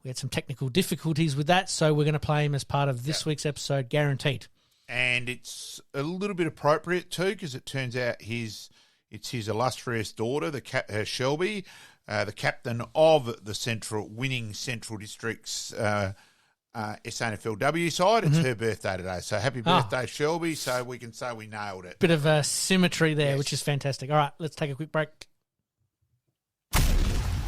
We had some technical difficulties with that, so we're going to play him as part of this week's episode, guaranteed. And it's a little bit appropriate too, because it turns out it's his illustrious daughter, Shelby, the captain of the winning Central Districts SANFL side. It's her birthday today. So happy birthday, Shelby. So we can say we nailed it. Bit of symmetry there, which is fantastic. All right, let's take a quick break.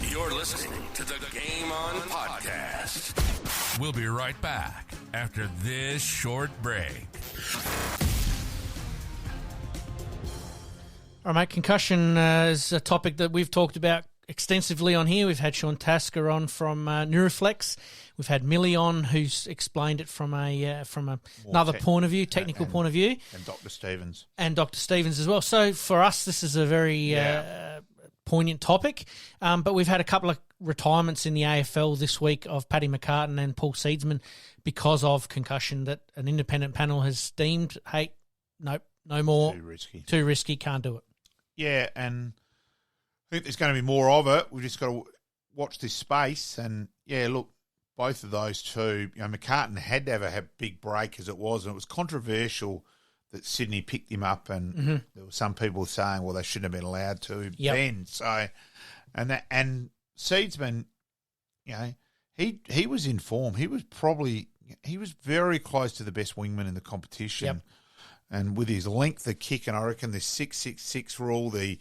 You're listening to the Game On podcast. We'll be right back after this short break. All right, mate, concussion is a topic that we've talked about extensively on here. We've had Sean Tasker on from Neuroflex. We've had Millie on, who's explained it from another point of view, technical point of view. And Dr. Stevens. And Dr. Stevens as well. So for us, this is a very poignant topic. But we've had a couple of retirements in the AFL this week of Paddy McCartan and Paul Seedsman because of concussion that an independent panel has deemed, hey, nope, no more. Too risky, can't do it. Yeah, and I think there's going to be more of it. We've just got to watch this space. And, look, both of those two, McCartan had to have a big break as it was, and it was controversial that Sydney picked him up, and there were some people saying, well, they shouldn't have been allowed to then. So, and Seedsman, he was in form. He was very close to the best wingman in the competition. Yep. And with his length of kick, and I reckon the 6-6-6 rule, the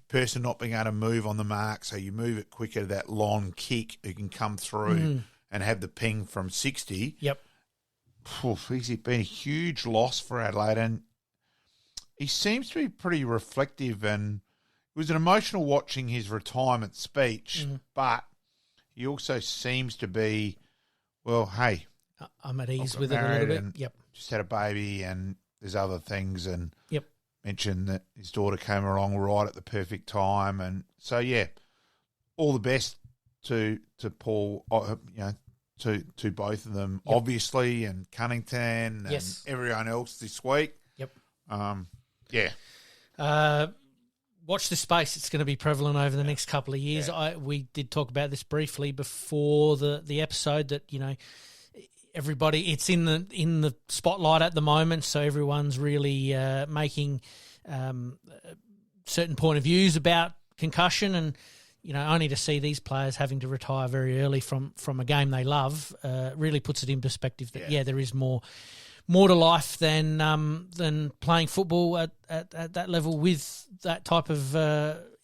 person not being able to move on the mark, so you move it quicker, that long kick, who can come through and have the ping from 60. Yep. He's been a huge loss for Adelaide, and he seems to be pretty reflective, and it was an emotional watching his retirement speech, but he also seems to be, well, hey, I'm at ease with it a little bit. Yep. Just had a baby, and there's other things, and mentioned that his daughter came along right at the perfect time, and so all the best to Paul, to both of them, obviously, and Cunnington and everyone else this week. Yep. watch this space. It's going to be prevalent over the next couple of years. Yeah. We did talk about this briefly before the episode that, everybody, it's in the spotlight at the moment, so everyone's really making certain point of views about concussion, and only to see these players having to retire very early from a game they love really puts it in perspective that there is more to life than playing football at that level with that type of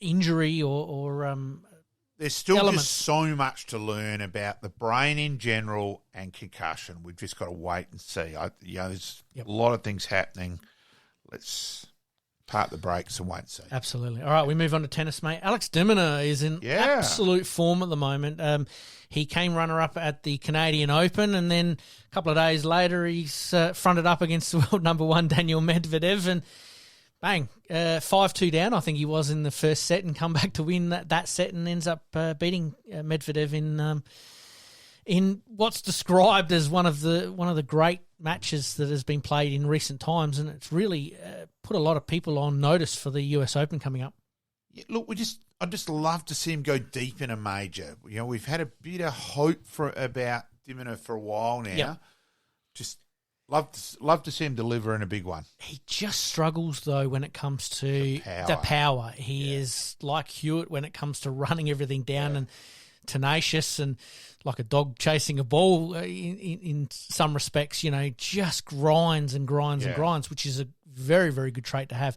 injury or there's still elements. just so much to learn about the brain in general and concussion. We've just got to wait and see. There's a lot of things happening. Let's part the brakes and wait and see. Absolutely. All right, we move on to tennis, mate. Alex de Minaur is in absolute form at the moment. He came runner-up at the Canadian Open, and then a couple of days later he's fronted up against the world number one, Daniel Medvedev, and bang, 5-2 down, I think he was in the first set, and come back to win that set, and ends up beating Medvedev in what's described as one of the great matches that has been played in recent times, and it's really put a lot of people on notice for the US Open coming up. Yeah, look, I just love to see him go deep in a major. We've had a bit of hope about de Minaur for a while now. Yep. Just love to see him deliver in a big one. He just struggles, though, when it comes to the power. He is like Hewitt when it comes to running everything down and tenacious and like a dog chasing a ball in some respects, just grinds and grinds and grinds, which is a very, very good trait to have.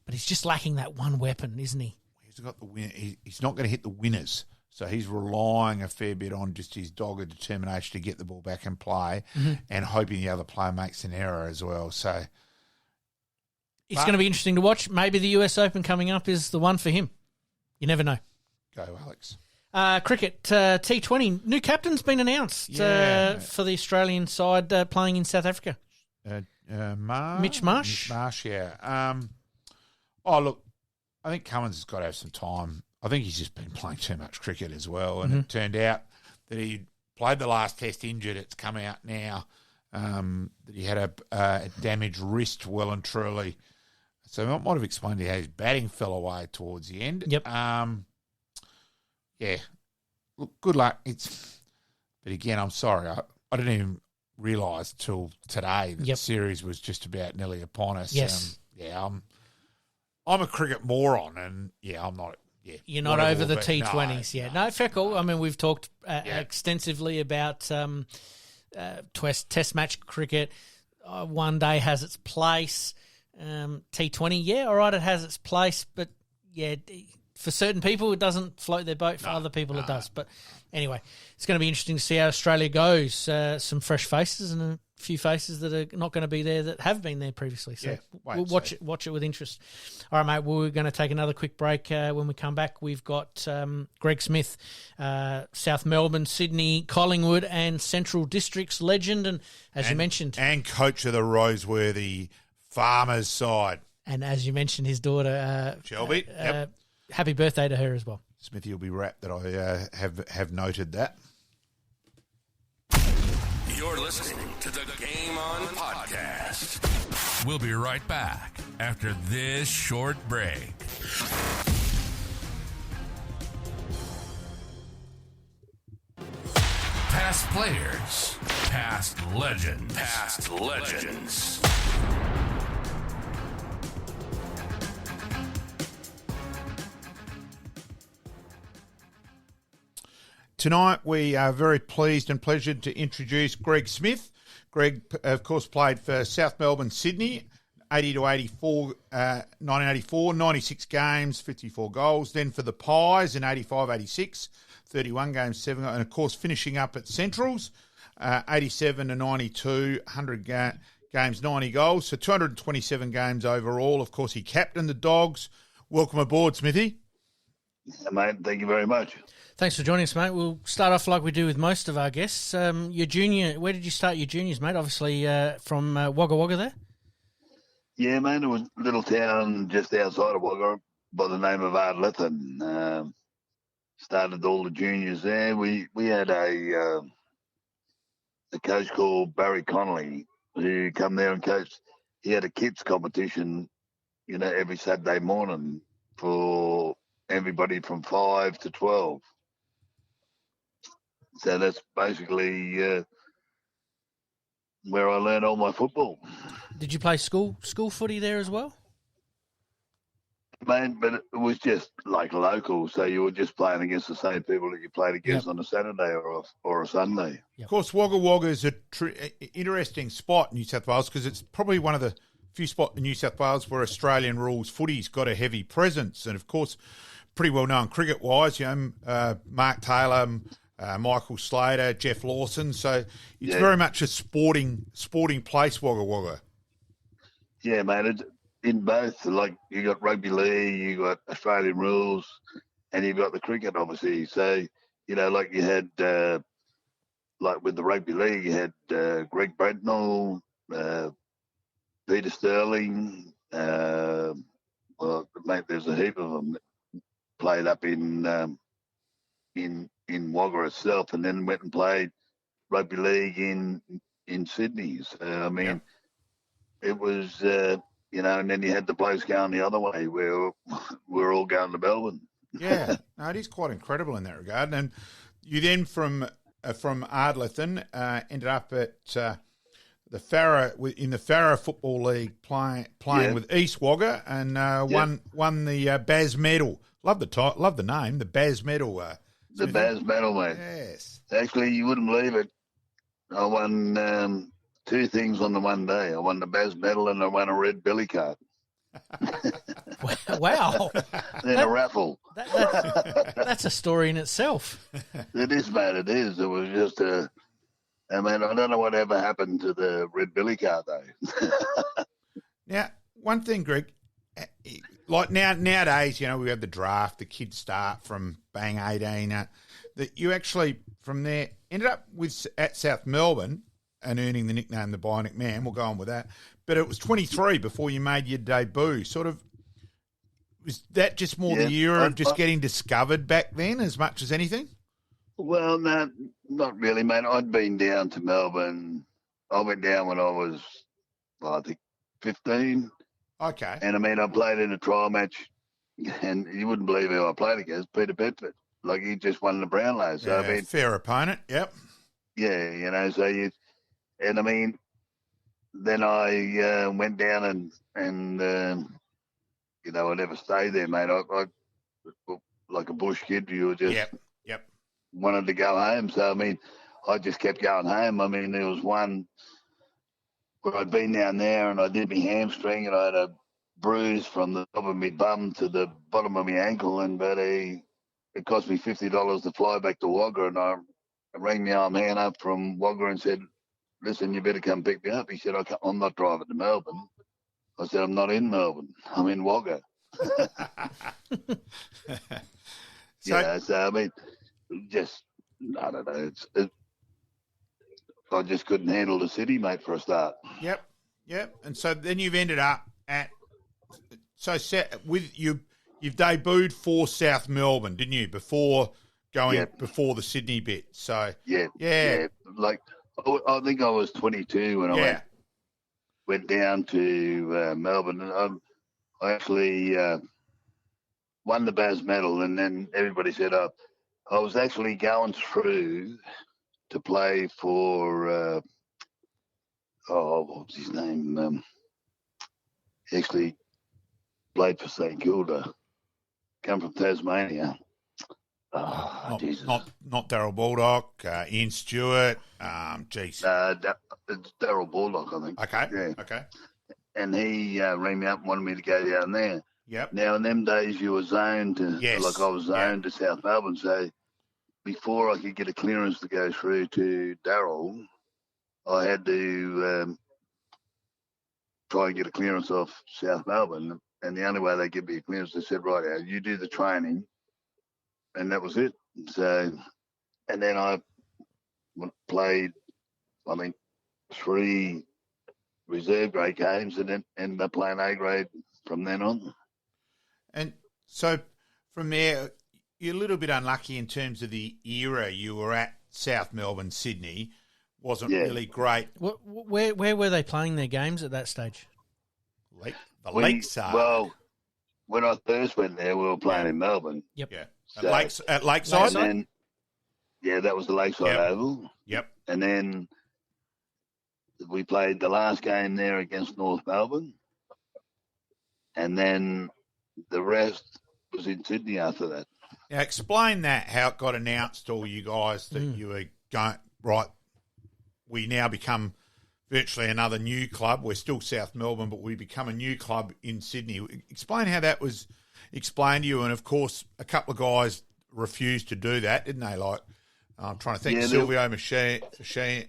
But he's just lacking that one weapon, isn't he? He's got the win. He's not going to hit the winners. So he's relying a fair bit on just his dogged determination to get the ball back and play, and hoping the other player makes an error as well. So it's going to be interesting to watch. Maybe the US Open coming up is the one for him. You never know. Go, Alex. Cricket, T20. New captain's been announced for the Australian side playing in South Africa. Mitch Marsh? Mitch Marsh, yeah. Look, I think Cummins has got to have some time. I think he's just been playing too much cricket as well, and it turned out that he played the last test injured. It's come out now that he had a damaged wrist well and truly. So that might have explained how his batting fell away towards the end. Yep. Yeah. Look, good luck. But again, I'm sorry. I didn't even realise till today that the series was just about nearly upon us. Yes. I'm a cricket moron, and I'm not. Yeah, you're not over the T20s yet. No, fair call. No. I mean, we've talked extensively about test match cricket. One day has its place. T20, all right, it has its place, but for certain people it doesn't float their boat. For other people it does. But anyway, it's going to be interesting to see how Australia goes. Some fresh faces and a few faces that are not going to be there that have been there previously. So we'll watch it with interest. All right, mate, we're going to take another quick break. When we come back, we've got Greg Smith, South Melbourne, Sydney, Collingwood and Central Districts legend, and you mentioned... And coach of the Roseworthy Farmers side. And as you mentioned, his daughter... Shelby, happy birthday to her as well. Smithy will be rapt that I have noted that. You're listening to the Game On podcast. We'll be right back after this short break. Past players, past legends, past legends. Tonight, we are very pleased and pleasured to introduce Greg Smith. Greg, of course, played for South Melbourne, Sydney, 80 to 84, 1984, 96 games, 54 goals. Then for the Pies in 85, 86, 31 games, 7 goals. And, of course, finishing up at Centrals, 87 to 92, 100 games, 90 goals. So 227 games overall. Of course, he captained the Dogs. Welcome aboard, Smithy. Yeah, mate, thank you very much. Thanks for joining us, mate. We'll start off like we do with most of our guests. Your junior, where did you start your juniors, mate? Obviously from Wagga Wagga there? Yeah, mate, it was a little town just outside of Wagga by the name of Ardleth, and started all the juniors there. We had a coach called Barry Connolly who come there and coached. He had a kids competition, every Saturday morning for everybody from 5 to 12. So that's basically where I learned all my football. Did you play school footy there as well? Man, but it was just like local, so you were just playing against the same people that you played against on a Saturday or a Sunday. Yep. Of course, Wagga Wagga is an interesting spot in New South Wales because it's probably one of the few spots in New South Wales where Australian rules footy's got a heavy presence, and of course, pretty well known cricket-wise. Mark Taylor, Michael Slater, Jeff Lawson. So it's very much a sporting place, Wagga Wagga. Yeah, mate. In both, like you got rugby league, you got Australian rules, and you've got the cricket, obviously. So, like you had, like with the rugby league, you had Greg Bradnell, Peter Sterling. Well, mate, there's a heap of them that played up in Wagga itself, and then went and played rugby league in Sydney. So, it was. And then you had the blokes going the other way where we're all going to Melbourne. Yeah, no, it is quite incredible in that regard. And you then from Ardlethan ended up at the Farrer in the Farrer Football League playing with East Wagga and won the Baz Medal. Love the name, the Baz Medal. The Baz Medal, mate. Yes. Actually, you wouldn't believe it. I won. Two things on the one day. I won the Baz Medal and I won a red billy card. Wow. In a raffle. That's a story in itself. It is, mate. It is. It was just I don't know what ever happened to the red billy card, though. Now, one thing, Greg, like nowadays, we have the draft, the kids start from bang 18, that you actually, from there, ended up at South Melbourne, and earning the nickname the Bionic Man. We'll go on with that. But it was 23 before you made your debut. Sort of, was that just more the era of just getting discovered back then as much as anything? Well, no, not really, mate. I'd been down to Melbourne. I went down when I was, I think, 15. Okay. And, I played in a trial match, and you wouldn't believe who I played against, Peter Bedford. Like, he just won the Brownlow. So, fair opponent, yep. Yeah, so you... And then I went down and I never stayed there, mate. I like a bush kid, you were just wanted to go home. So, I just kept going home. There was one where I'd been down there and I did my hamstring and I had a bruise from the top of my bum to the bottom of my ankle. But it cost me $50 to fly back to Wagga. And I rang the arm man up from Wagga and said, listen, you better come pick me up. He said, I'm not driving to Melbourne. I said, I'm not in Melbourne. I'm in Wagga. I don't know. I just couldn't handle the city, mate, for a start. Yep. And so then you've ended up at you've debuted for South Melbourne, didn't you? Before the Sydney bit. So yeah. Like, I think I was 22 when I went down to Melbourne. And I actually won the Baz Medal, and then everybody said, I was actually going through to play for, what was his name? He actually played for St Kilda, come from Tasmania. Not Darryl Baldock, Ian Stewart. It's Darryl Baldock, I think. Okay. Yeah. Okay. And he rang me up and wanted me to go down there. Yep. Now, in them days, you were zoned to, like I was zoned to South Melbourne. So before I could get a clearance to go through to Darryl, I had to try and get a clearance off South Melbourne. And the only way they give me a clearance, they said, right, you do the training. And that was it. So, and then I played, 3 reserve grade games and then ended up playing A grade from then on. And so from there, you're a little bit unlucky in terms of the era you were at. South Melbourne, Sydney wasn't really great. Where were they playing their games at that stage? Lakeside. Well, when I first went there, we were playing in Melbourne. Yep. Yeah. So, At Lakeside? and then, yeah, that was the Lakeside Yep. Oval. Yep. And then we played the last game there against North Melbourne. And then the rest was in Sydney after that. Now, explain that, how it got announced to all you guys that you were going, right, we now become virtually another new club. We're still South Melbourne, but we become a new club in Sydney. Explain how that was explained to you. And, of course, a couple of guys refused to do that, didn't they? Like, I'm trying to think, Silvio Fascini,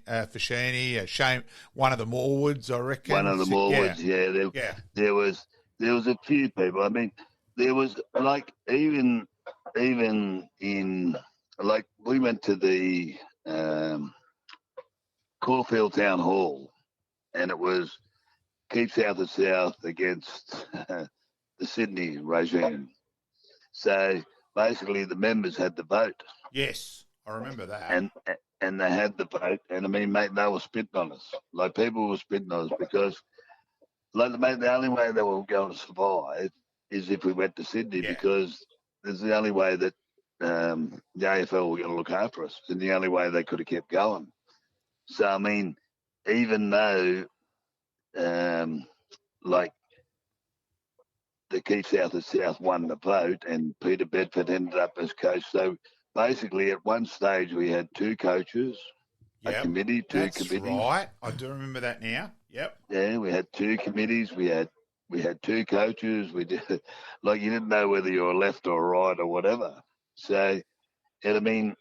Shane, one of the Morwoods, I reckon. One of the Morwoods, There was a few people. I mean, there was, like, even in, like, we went to the Caulfield Town Hall, and it was Keep South and South against the Sydney regime. So basically, the members had the vote. Yes, I remember that. And they had the vote, and I mean, mate, they were spitting on us. Like, people were spitting on us because, like, mate, the only way they were going to survive is if we went to Sydney, because there's the only way that the AFL were going to look after us, and the only way they could have kept going. So, I mean, even though, like, the Keep South and South won the vote and Peter Bedford ended up as coach. So, basically, at one stage, we had two coaches, a committee, two committees. That's right. I do remember that now. Yep. Yeah, we had two committees. We had two coaches. We did, like, you didn't know whether you were left or right or whatever. So, and I mean,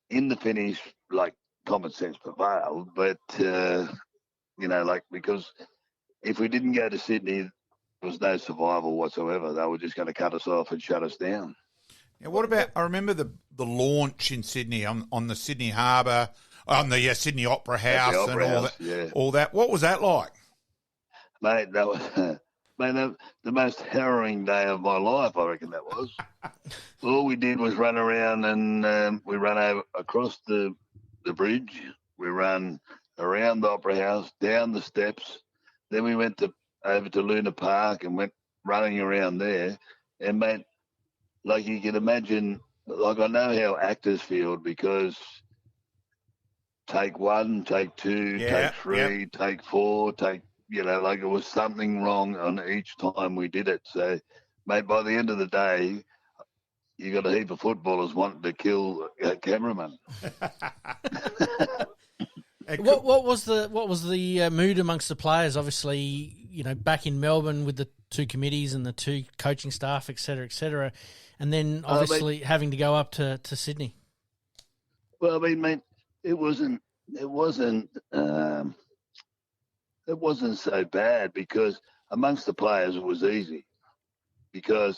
in the finish, like, common sense prevailed, but, you know, like, because if we didn't go to Sydney, there was no survival whatsoever. They were just going to cut us off and shut us down. Yeah, what about, I remember the launch in Sydney on the Sydney Harbour, on the Sydney Opera House and all that. Yeah. All that. What was that like? Mate, that was the most harrowing day of my life, I reckon that was. All we did was run around and we ran across the bridge. We ran around the Opera House, down the steps. Then we went over to Luna Park and went running around there. And, mate, like, you can imagine, like, I know how actors feel, because take one, take two, take three, take four, you know, like, it was something wrong on each time we did it. So, mate, by the end of the day, you got a heap of footballers wanting to kill a cameraman. What was the mood amongst the players? Obviously, you know, back in Melbourne with the two committees and the two coaching staff, et cetera, and then obviously having to go up to Sydney. Well, I mean, mate, it wasn't so bad, because amongst the players it was easy, because,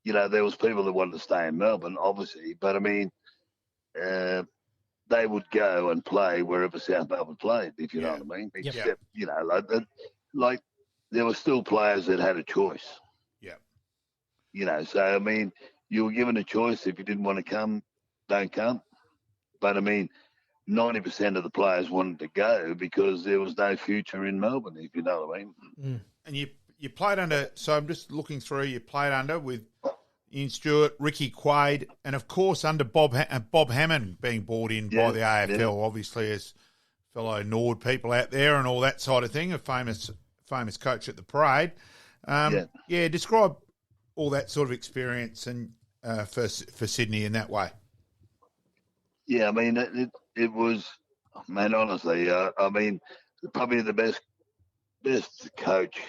you know, there was people that wanted to stay in Melbourne, obviously, but I mean, they would go and play wherever South Melbourne played, if you know what I mean. Except, you know, like there were still players that had a choice. Yeah. You know, so, I mean, you were given a choice. If you didn't want to come, don't come. But, I mean, 90% of the players wanted to go because there was no future in Melbourne, if you know what I mean. Mm. And you played under, so I'm just looking through, you played under with Ian Stewart, Ricky Quaid, and, of course, under Bob Hammond being brought in by the AFL, obviously, as fellow Nord people out there and all that side of thing, a famous coach at the parade. Describe all that sort of experience and for Sydney in that way. Yeah, I mean, it was, man, honestly, I mean, probably the best coach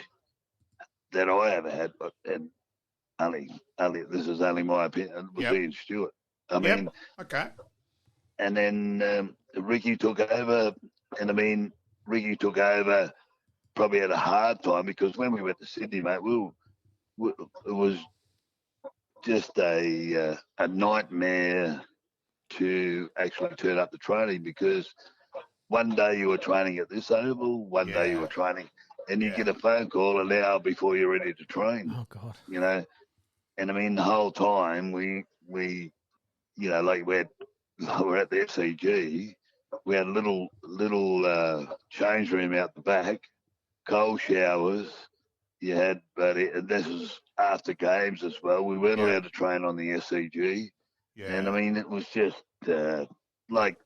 that I ever had, and only this is only my opinion, was Ian Stewart. I mean, okay. And then Ricky took over, and I mean, Ricky took over probably at a hard time, because when we went to Sydney, mate, it was just a nightmare to actually turn up to training, because one day you were training at this oval, one day you were training, and you get a phone call an hour before you're ready to train. Oh, God. You know, and I mean, the whole time we you know, like we're at the SCG, we had a little change room out the back, cold showers. You had, and this was after games as well. We weren't allowed to train on the SCG. Yeah. And, I mean, it was just like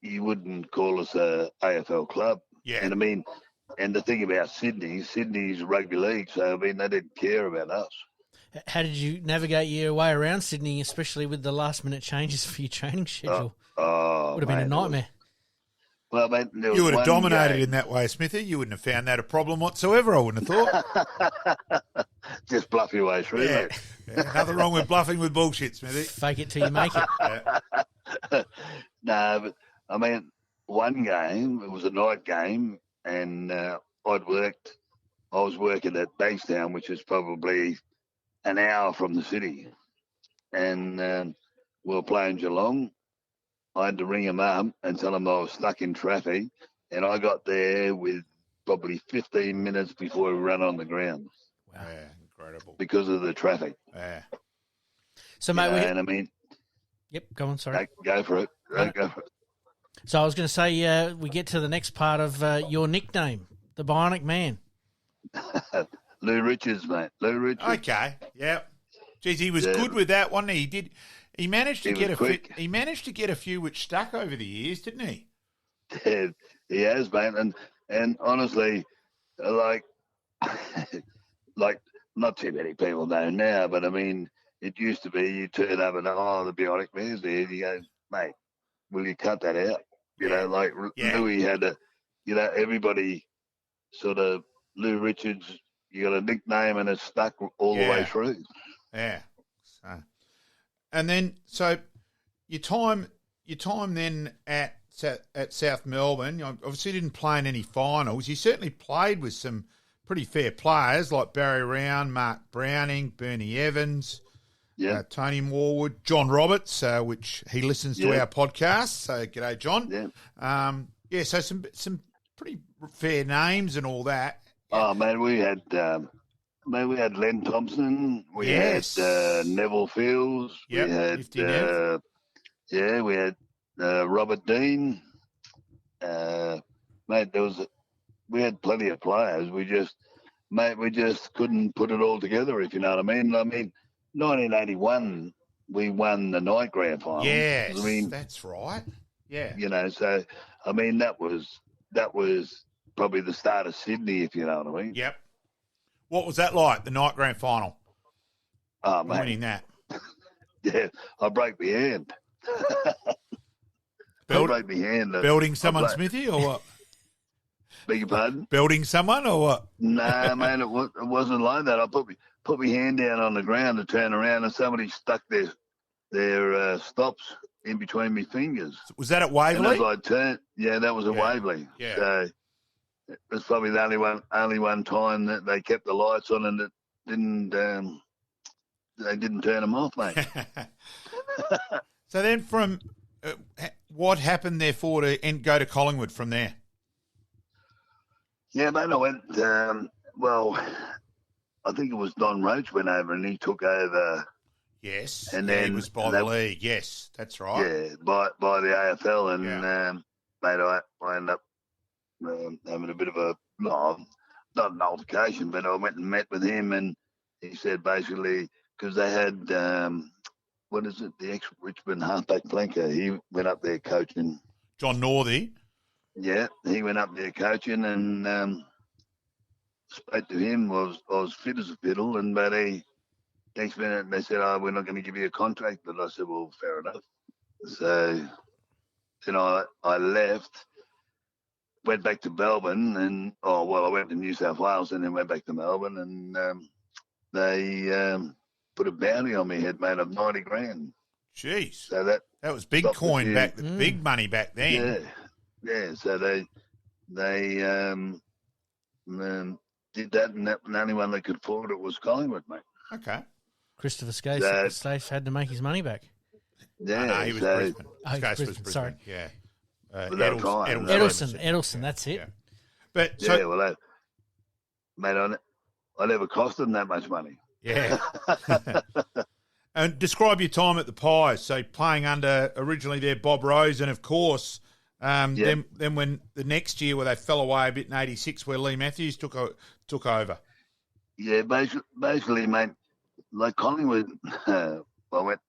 you wouldn't call us a AFL club. Yeah. And, I mean, and the thing about Sydney's rugby league, so, I mean, they didn't care about us. How did you navigate your way around Sydney, especially with the last-minute changes for your training schedule? Would have been a nightmare. Well, mate, you would have dominated in that way, Smithy. You wouldn't have found that a problem whatsoever, I wouldn't have thought. Just bluff your way through, mate. Yeah, nothing wrong with bluffing with bullshit, Smithy. Fake it till you make it. No, but, I mean, one game, it was a night game, and I was working at Bankstown, which is probably an hour from the city. And we were playing Geelong. I had to ring him up and tell him I was stuck in traffic, and I got there with probably 15 minutes before we ran on the ground. Wow, yeah, incredible. Because of the traffic. Yeah. So, mate, and I mean... Yep, go on, sorry. Go for it. Go for it. So I was going to say we get to the next part of your nickname, the Bionic Man. Lou Richards, mate. Lou Richards. Okay, yeah. Geez, he was good with that, wasn't he? He managed to get a few. He managed to get a few which stuck over the years, didn't he? Yeah, he has, mate. And honestly, like not too many people know now, but I mean, it used to be you turn up and the Bionic Man's there. And you go, mate, will you cut that out? You know, like Louis had everybody sort of Lou Richards. You got a nickname and it's stuck all the way through. Yeah. And then, so your time then at South Melbourne, you obviously didn't play in any finals. You certainly played with some pretty fair players like Barry Round, Mark Browning, Bernie Evans, Tony Morwood, John Roberts, which he listens to our podcast. So, g'day, John. Yeah. So some pretty fair names and all that. Oh man, we had Len Thompson. We had Neville Fields. Yep. We had Robert Dean. Mate, we had plenty of players. We just couldn't put it all together, if you know what I mean. 1981, we won the night grand final. Yes, I mean, that's right. Yeah. You know, so I mean that was probably the start of Sydney, if you know what I mean. Yep. What was that like, the night grand final? Oh, mate. Winning that. Yeah, I broke my hand. Broke my hand. Building someone, Smithy, or what? Beg your pardon? Building someone, or what? Nah, man, it wasn't like that. I put my hand down on the ground to turn around, and somebody stuck their stops in between my fingers. Was that at Waverley? And as I turned, that was at Waverley. Yeah. So it was probably the only one time that they kept the lights on and it didn't. They didn't turn them off, mate. So then, from what happened therefore to go to Collingwood from there? Yeah, mate, I went. I think it was Don Roach went over and he took over. Yes, and then he was by the league. Yes, that's right. Yeah, by the AFL, and mate, I ended up having a bit of a not an altercation, but I went and met with him, and he said basically because they had the ex-Richmond halfback flanker, he went up there coaching. John Northey. Yeah, he went up there coaching and spoke to him. I was fit as a fiddle, but next minute they said, "Oh, we're not going to give you a contract." But I said, "Well, fair enough." So then I left, went back to Melbourne, and I went to New South Wales and then went back to Melbourne, and they put a bounty on me, head mate, of 90 grand. Jeez. So that was big coin back, big money back then. Yeah. So they did that, and the only one that could afford it was Collingwood, mate. Okay. Christopher Scaife had to make his money back. Yeah, no, he was Brisbane. Scaife was Brisbane. Sorry. Yeah. Edelson, that's it. Yeah. But mate, I never cost them that much money. Yeah. And describe your time at the Pies. So playing under originally there Bob Rose, and of course, then when the next year where they fell away a bit in '86, where Lee Matthews took over. Yeah, basically, mate, like Collingwood, I went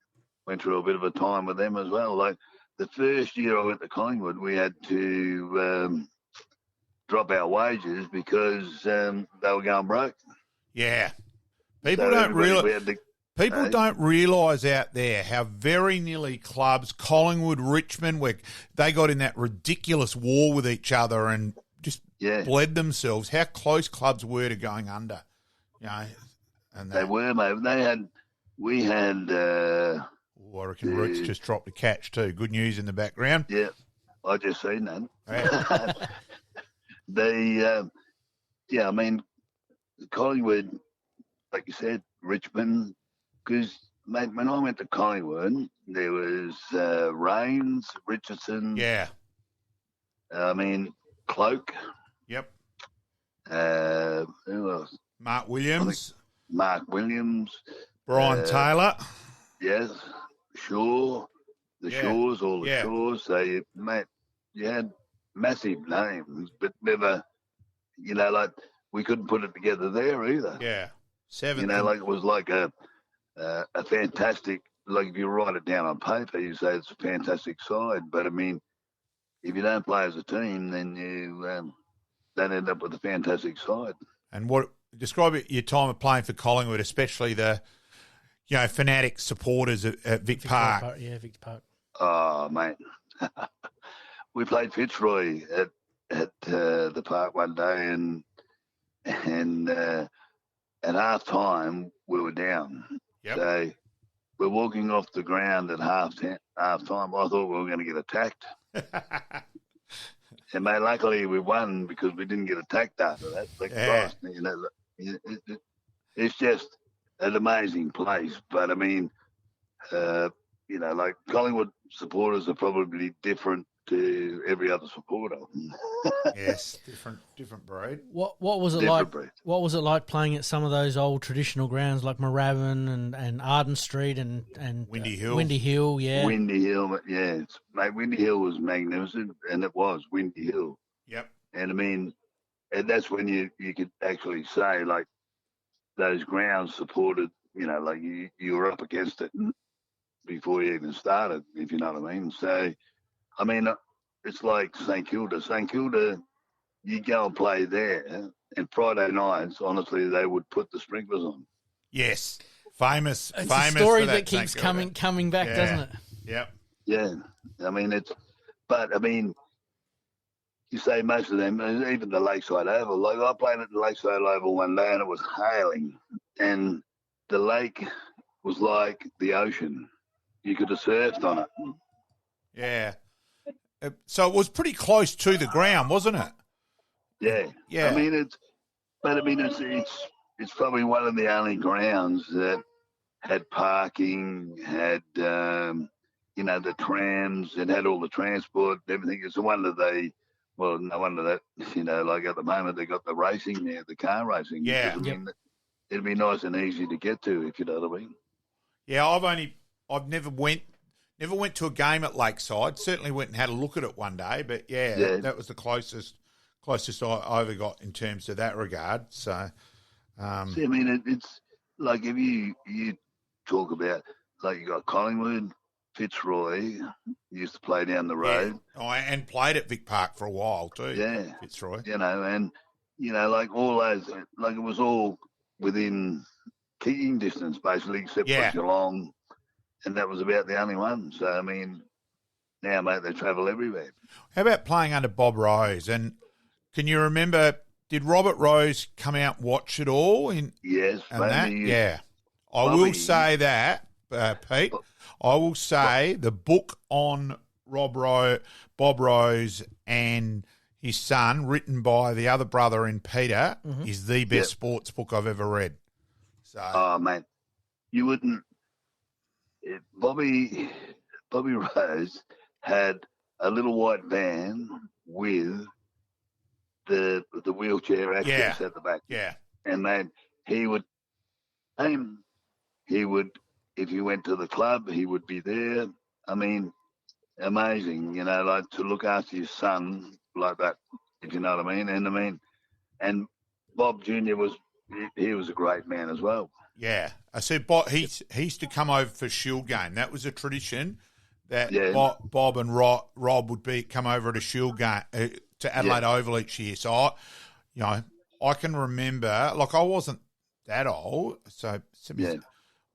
through a bit of a time with them as well. Like the first year I went to Collingwood, we had to drop our wages because they were going broke. Yeah. People So don't realize. we had to, People don't realise out there how very nearly clubs, Collingwood, Richmond, where they got in that ridiculous war with each other and just bled themselves, how close clubs were to going under. You know, and they were, mate. We had. I reckon Roots just dropped a catch too. Good news in the background. Yeah, I just seen that. Yeah. I mean, Collingwood, like you said, Richmond, because, mate, when I went to Collingwood, there was Rains, Richardson. Yeah. I mean, Cloak. Yep. Who else? Mark Williams. Mark Williams. Brian Taylor. Yes. Shaw. The Shaws, all the Shaws. So, mate, you had massive names, but never, like, we couldn't put it together there either. Yeah. Seven. Like it was like a fantastic, like if you write it down on paper, you say it's a fantastic side. But, I mean, if you don't play as a team, then you don't end up with a fantastic side. And describe your time of playing for Collingwood, especially the, fanatic supporters at Vic Park. Yeah, Vic Park. Oh, mate. We played Fitzroy at the park one day, and at half time we were down. Yep. So we're walking off the ground at half time. I thought we were going to get attacked. And, mate, luckily we won because we didn't get attacked after that. Christ, it's just an amazing place. But, I mean, like Collingwood supporters are probably different to every other supporter. Yes, different breed. What was it like? What was it like playing at some of those old traditional grounds like Moorabbin and Arden Street and Windy Hill? Windy Hill, yeah. Windy Hill, yeah. Mate, Windy Hill was magnificent, and it was Windy Hill. Yep. And I mean, and that's when you could actually say like those grounds supported. Like you were up against it before you even started, if you know what I mean. So, I mean, it's like St Kilda. St Kilda, you go and play there, and Friday nights, honestly, they would put the sprinklers on. Yes, famous. It's famous a story for that keeps coming back, doesn't it? Yep. Yeah, I mean you say most of them, even the Lakeside Oval. Like I played at the Lakeside Oval one day, and it was hailing, and the lake was like the ocean. You could have surfed on it. Yeah. So it was pretty close to the ground, wasn't it? Yeah. Yeah. I mean, it's probably one of the only grounds that had parking, had the trams, it had all the transport, everything. It's no wonder that like at the moment they got the racing there, the car racing. Yeah. I mean, it'd be nice and easy to get to, if you know what I mean. Yeah, I've never went to a game at Lakeside. Certainly went and had a look at it one day, but that was the closest I ever got in terms of that regard. So, see, I mean, it's like if you talk about like you got Collingwood, Fitzroy used to play down the road. Yeah. And played at Vic Park for a while too. Yeah, Fitzroy. And like all those, like it was all within kicking distance basically, except for Geelong. And that was about the only one. So, I mean, now, mate, they travel everywhere. How about playing under Bob Rose? And can you remember, did Robert Rose come out and watch it all? Yes. Yeah. I will say that, Pete, I will say the book on Bob Rose and his son, written by the other brother in Peter, is the best sports book I've ever read. So, oh, mate, you wouldn't. Bobby Rose had a little white van with the wheelchair access at the back. Yeah. And then he would, if you went to the club, he would be there. I mean, amazing, like to look after your son like that, if you know what I mean. And Bob Jr. was he was a great man as well. Yeah. I said he used to come over for Shield game. That was a tradition that Bob and Rob would come over at a Shield game to Adelaide Oval each year. So, I can remember, like I wasn't that old, so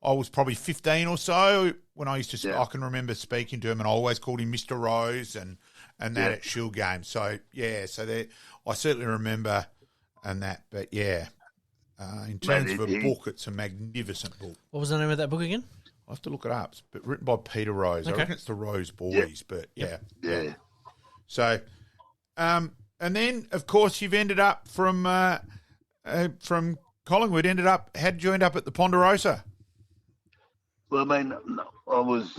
I was probably 15 or so when I used to. I can remember speaking to him, and I always called him Mr. Rose and that at Shield games. So I certainly remember that. But in terms of a book, it's a magnificent book. What was the name of that book again? I have to look it up. It's written by Peter Rose. Okay. I reckon it's the Rose Boys. But yeah. So, and then of course you've ended up from Collingwood. How did you end up at the Ponderosa? Well, I mean, I was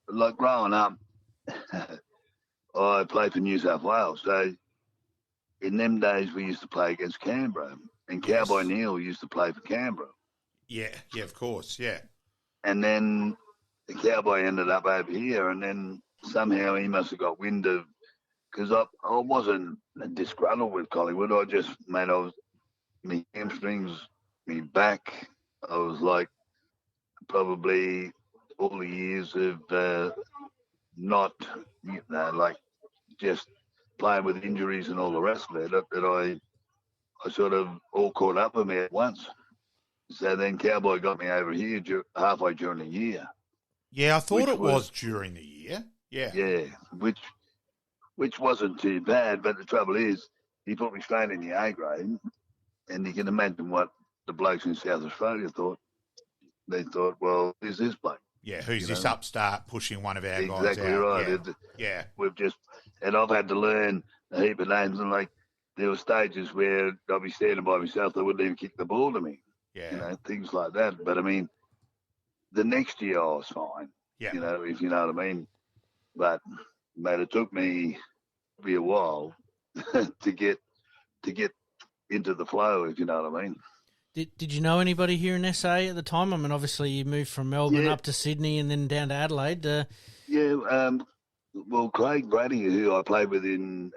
like growing up. I played for New South Wales, so in them days we used to play against Canberra, and Cowboy Neal used to play for Canberra. Yeah, of course, yeah. And then the Cowboy ended up over here, and then somehow he must have got wind of, because I wasn't disgruntled with Collingwood. I just, mate, I was, my hamstrings, my back, I was like, probably all the years of not, like just playing with injuries and all the rest of it, that I sort of all caught up with me at once. So then Cowboy got me over here halfway during the year. Yeah, I thought it was during the year. Yeah. Yeah, which wasn't too bad, but the trouble is, he put me straight in the A grade, and you can imagine what the blokes in South Australia thought. They thought, well, who's this bloke? Yeah, who's this upstart pushing one of our guys out? Exactly right. Yeah. And I've had to learn a heap of names, and like there were stages where I'd be standing by myself, they wouldn't even kick the ball to me. Yeah. Things like that. But I mean, the next year I was fine. Yeah. If you know what I mean. But mate, it took me a while to get into the flow, if you know what I mean. Did you know anybody here in SA at the time? I mean, obviously you moved from Melbourne up to Sydney and then down to Adelaide. Well, Craig Brady, who I played with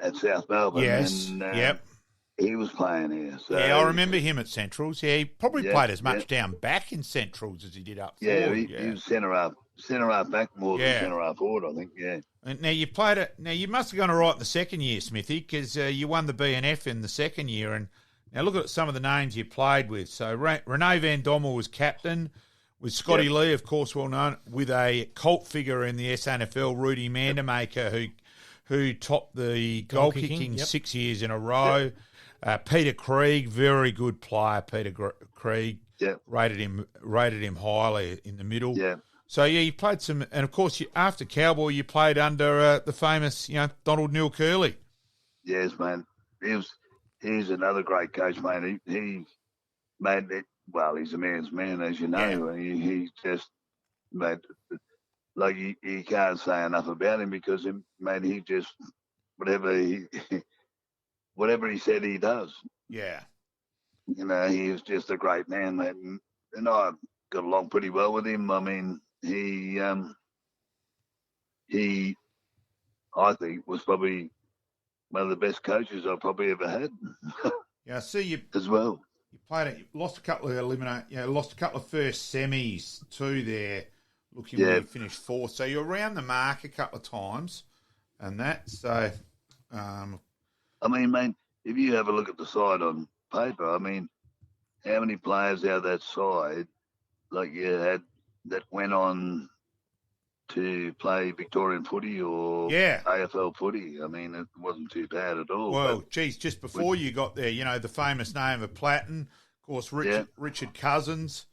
at South Melbourne, and, he was playing here. So, I remember him at Centrals. Yeah, he probably played as much down back in Centrals as he did up forward. He was centre half back more than centre half forward, I think. Yeah. And now you played it. Now you must have gone all right in the second year, Smithy, because you won the BNF in the second year. And now look at some of the names you played with. So Renee Van Dommel was captain, with Scotty Lee, of course, well known, with a cult figure in the SANFL, Rudy Mandamaker, who topped the goal kicking 6 years in a row. Peter Krieg, very good player. Peter Krieg, rated him highly in the middle. Yeah. So you played some, and of course after Cowboy, you played under the famous, Donald Neil Curley. Yes, man. He's another great coach, man. He made it. Well, he's a man's man, as you know. Yeah. He just made, like you can't say enough about him, because he just whatever he said he does. Yeah. He was just a great man, mate. And I got along pretty well with him. I mean, he I think was probably one of the best coaches I've probably ever had. Yeah, I see you as well. You played it. You lost a couple of lost a couple of first semis too there. Looking where you finished fourth, so you're around the mark a couple of times, and that. So, I mean, mate, if you have a look at the side on paper, I mean, how many players out of that side, like you had, that went on to play Victorian footy or AFL footy? I mean, it wasn't too bad at all. Well, geez, just before you got there, the famous name of Platten, of course, Richard Cousins,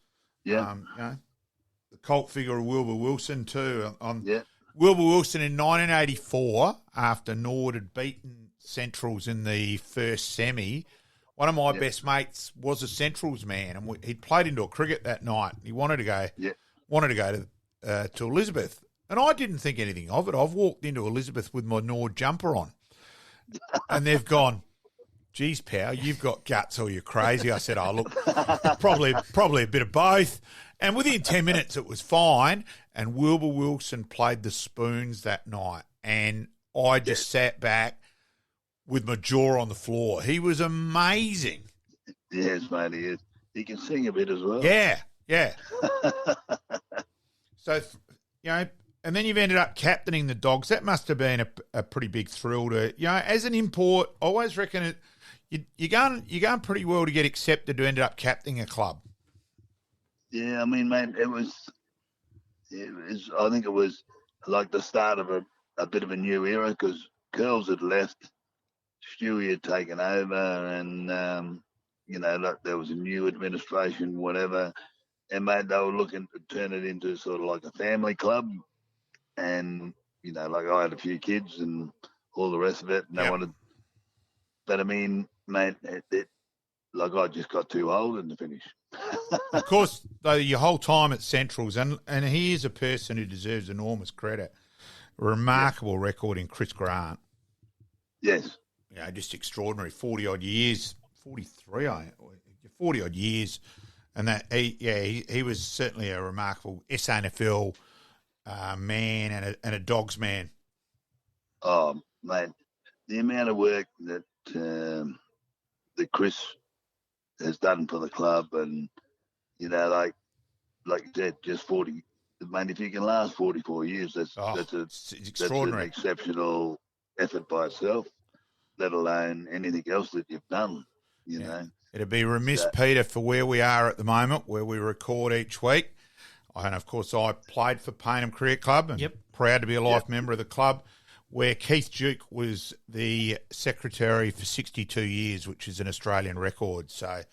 the cult figure of Wilbur Wilson too. Wilbur Wilson in 1984, after Nord had beaten Centrals in the first semi, one of my best mates was a Centrals man, and he'd played indoor cricket that night. He wanted to go to Elizabeth. And I didn't think anything of it. I've walked into Elizabeth with my Nord jumper on, and they've gone, geez, pal, you've got guts or you're crazy. I said, oh, look, probably a bit of both. And within 10 minutes, it was fine. And Wilbur Wilson played the spoons that night, and I just sat back with my jaw on the floor. He was amazing. Yes, mate, he is. He can sing a bit as well. Yeah. So, and then you've ended up captaining the Dogs. That must have been a pretty big thrill to, as an import. I always reckon you're going pretty well to get accepted to end up captaining a club. Yeah, I mean, mate, it was. I think it was like the start of a bit of a new era because Curls had left, Stewie had taken over, and like there was a new administration, whatever. And mate, they were looking to turn it into sort of like a family club, and like I had a few kids and all the rest of it, and they wanted. But I mean, mate, like I just got too old in the finish. Of course, though, your whole time at Centrals, and he is a person who deserves enormous credit. A remarkable record in Chris Grant. Yes. Just extraordinary. 40-odd years, 43, 40-odd years. And that he was certainly a remarkable SANFL man and a Dogs man. Oh, mate, the amount of work that Chris has done for the club, and like you said, just 40. Mate, if you can last 44 years, that's extraordinary. That's an exceptional effort by itself. Let alone anything else that you've done. You know. It'd be remiss, Peter, for where we are at the moment, where we record each week. And of course, I played for Payneham Cricket Club, and proud to be a life member of the club, where Keith Duke was the secretary for 62 years, which is an Australian record. So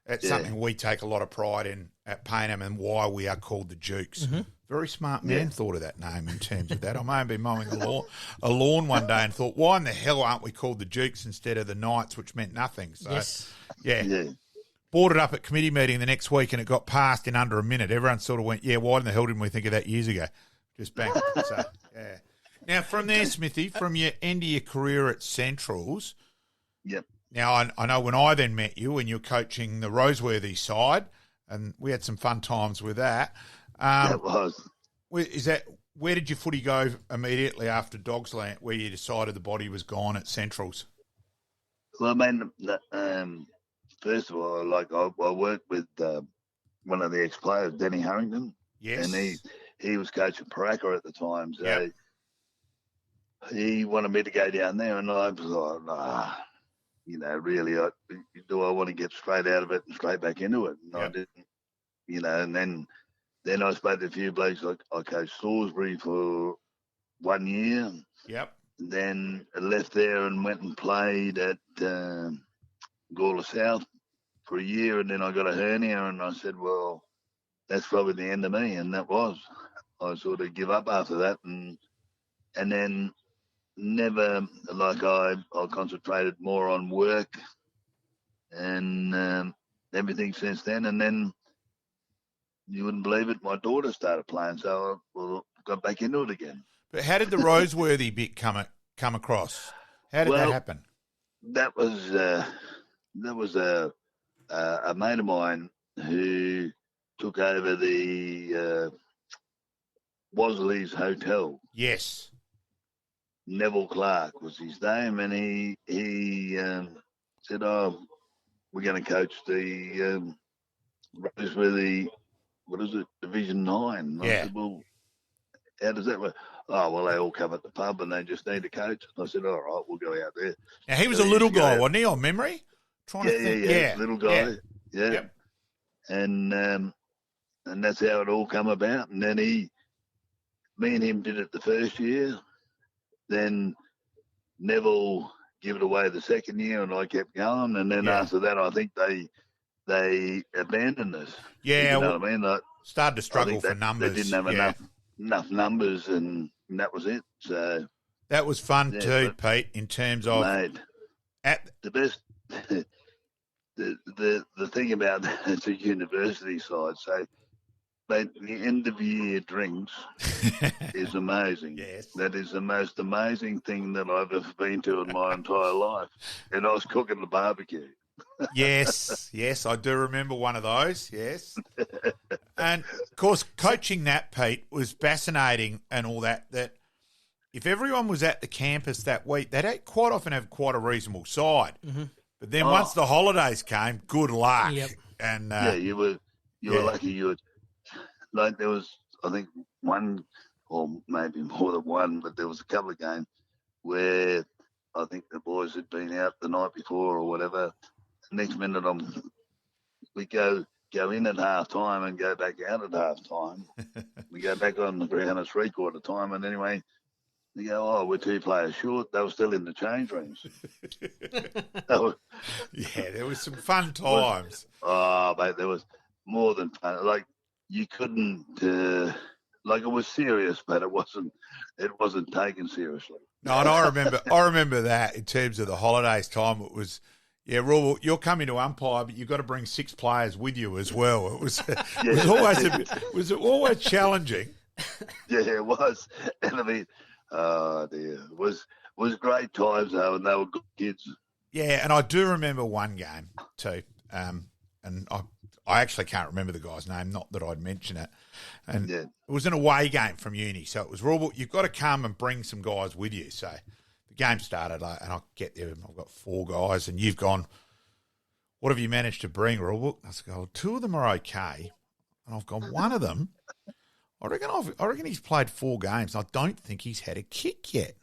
that's something we take a lot of pride in at Payneham, and why we are called the Dukes. Mm-hmm. Very smart man thought of that name in terms of that. I may have been mowing a lawn one day and thought, why in the hell aren't we called the Dukes instead of the Knights, which meant nothing? So, brought it up at committee meeting the next week, and it got passed in under a minute. Everyone sort of went, why in the hell didn't we think of that years ago? Just bang. So, yeah. Now, from there, Smithy, from your end of your career at Centrals, now I know when I then met you and you were coaching the Roseworthy side, and we had some fun times with that. That was. Where did your footy go immediately after Dogsland, where you decided the body was gone at Centrals? Well, man, first of all, like I worked with one of the ex-players, Denny Harrington. Yes. And he was coaching Paraka at the time. So he wanted me to go down there, and I was like, really, do I want to get straight out of it and straight back into it? And I didn't, and then I spoke to a few blokes. Like I coached Salisbury for 1 year. Yep. Then I left there and went and played at Gawler South for a year, and then I got a hernia, and I said, well, that's probably the end of me, and that was. I sort of give up after that, and then never, like I concentrated more on work and everything since then, and then you wouldn't believe it, my daughter started playing, so I got back into it again. But how did the Roseworthy bit come across? How did that happen? That was a mate of mine who took over the Wasley's Hotel. Yes. Neville Clark was his name, and he said, "Oh, we're going to coach the Roseworthy. What is it? Division 9." I said, "Well, how does that work?" "Oh, well, they all come at the pub and they just need a coach." I said, "All right, we'll go out there." Now he was a little guy, wasn't he? On memory, little guy, Yep. And that's how it all come about. And then me and him did it the first year. Then Neville gave it away the second year, and I kept going. And then after that, I think they abandoned us. Yeah, you know what I mean? Like, started to struggle for numbers. They didn't have enough numbers, and that was it. So that was fun too, Pete. In terms of the best, the thing about that, it's a university side. So, but the end of year drinks is amazing. Yes, that is the most amazing thing that I've ever been to in my entire life. And I was cooking the barbecue. yes, I do remember one of those, yes. And, of course, coaching that, Pete, was fascinating and all that if everyone was at the campus that week, they'd quite often have quite a reasonable side. Mm-hmm. But then once the holidays came, good luck. Yep. And you were lucky. You were like there was, I think, one or maybe more than one, but there was a couple of games where I think the boys had been out the night before or whatever. Next minute, we go in at half time and go back out at half time. We go back on the ground at 3/4 time, and anyway, they go, we're 2 players short. They were still in the change rooms. Yeah, there was some fun times. Mate, there was more than fun. Like, you couldn't, like, it was serious, but it wasn't taken seriously. No, and I remember that in terms of the holidays time. It was, Rob, you're coming to umpire, but you've got to bring 6 players with you as well. It was, it was always challenging. Yeah, it was. And I mean, dear, it was great times though, and they were good kids. Yeah, and I do remember one game too, and I actually can't remember the guy's name. Not that I'd mention it. And it was an away game from uni, so it was Rob, you've got to come and bring some guys with you. So the game started, and I get there, and I've got 4 guys, and you've gone, what have you managed to bring, Rob? I said, 2 of them are okay, and I've gone, one of them, I reckon he's played 4 games. I don't think he's had a kick yet.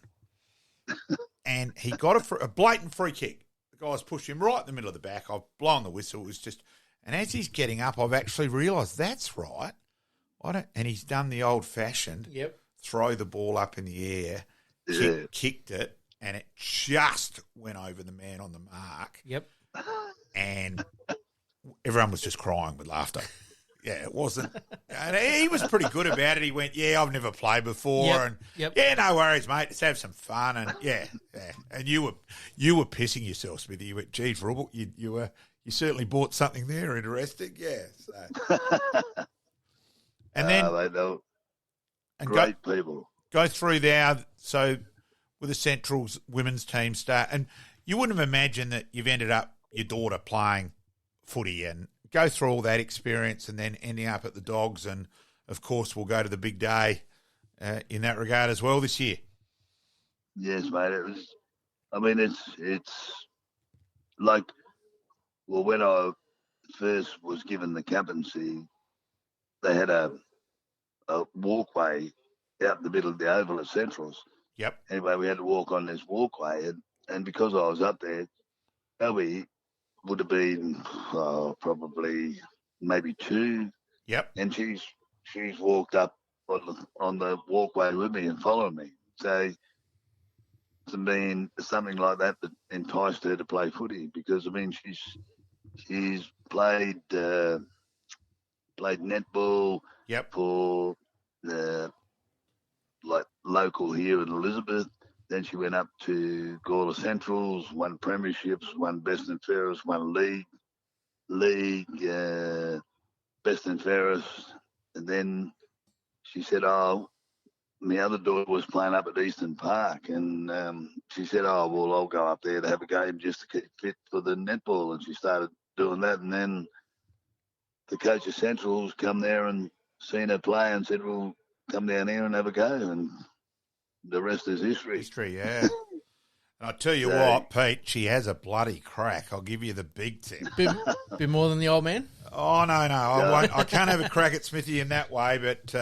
And he got a blatant free kick. The guys pushed him right in the middle of the back. I've blown the whistle. It was just, and as he's getting up, I've actually realised that's right. And he's done the old-fashioned, throw the ball up in the air, kicked it, and it just went over the man on the mark. Yep. And everyone was just crying with laughter. Yeah, it wasn't. And he was pretty good about it. He went, I've never played before. No worries, mate. Let's have some fun. And, And you were pissing yourself, Smithy. You went, geez, Rubble, you certainly bought something there interesting. Yeah. So. And then they know. Great people. Go through there. So with the Central's women's team start. And you wouldn't have imagined that you've ended up your daughter playing footy and go through all that experience and then ending up at the Dogs. And, of course, we'll go to the big day in that regard as well this year. Yes, mate. It was. I mean, it's like, well, when I first was given the captaincy, they had a walkway out in the middle of the oval at Centrals. Yep. Anyway, we had to walk on this walkway, and because I was up there, Elby would have been probably maybe 2. Yep. And she's walked up on the walkway with me and followed me. So it's been something like that enticed her to play footy, because I mean she's played netball for the local here in Elizabeth. Then she went up to Gawler Centrals, won premierships, won best and fairest, won league best and fairest. And then she said, my other daughter was playing up at Eastern Park, and she said, well, I'll go up there to have a game just to keep fit for the netball. And she started doing that. And then the coach of Centrals come there and seen her play and said, well, come down here and have a go. And the rest is history. Yeah. And I tell you what, Pete, she has a bloody crack. I'll give you the big tip. Bit more than the old man? Oh, no. I won't. I can't have a crack at Smithy in that way, but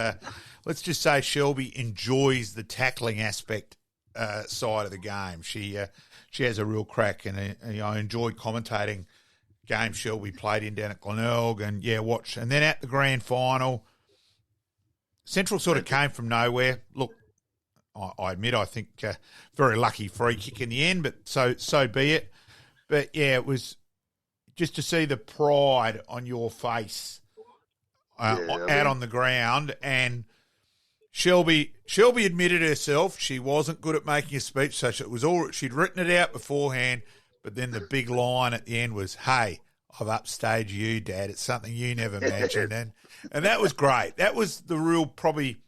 let's just say Shelby enjoys the tackling aspect side of the game. She has a real crack, and I enjoyed commentating games Shelby played in down at Glenelg, and watch. And then at the grand final, Central sort of came from nowhere. Look, I admit, I think very lucky free kick in the end, but so be it. But it was just to see the pride on your face out on the ground. And Shelby admitted herself she wasn't good at making a speech, so it was all she'd written it out beforehand. But then the big line at the end was, "Hey, I've upstaged you, Dad. It's something you never mentioned," and that was great. That was the real probably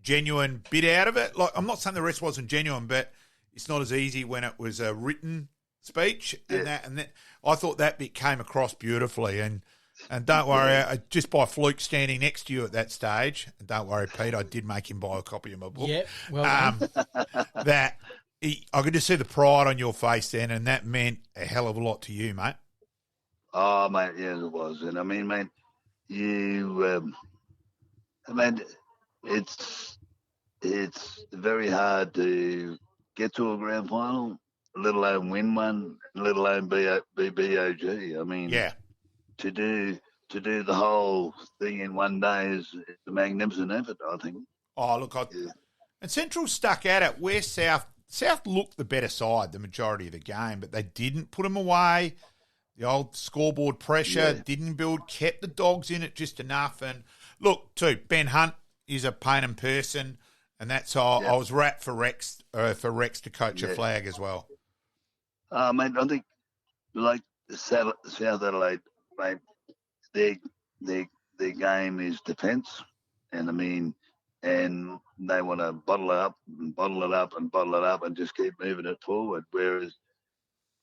genuine bit out of it. Like, I'm not saying the rest wasn't genuine, but it's not as easy when it was a written speech. And that I thought that bit came across beautifully. And don't worry, just by fluke standing next to you at that stage, and don't worry, Pete, I did make him buy a copy of my book. Yeah, well done. That I could just see the pride on your face then, and that meant a hell of a lot to you, mate. Oh, mate, yes, it was. And I mean, mate, it's very hard to get to a grand final, let alone win one, let alone be BBOG. I mean, Yeah. to do the whole thing in one day is a magnificent effort, I think. Oh, look, and Central stuck at it. Where South looked the better side the majority of the game, but they didn't put them away. The old scoreboard pressure didn't build, kept the Dogs in it just enough. And look, too, Ben Hunt is a pain in person, and that's how I was wrapped for Rex to coach a flag as well. Mate, I think like South Adelaide, mate, their game is defence, and I mean, and they want to bottle it up and just keep moving it forward. Whereas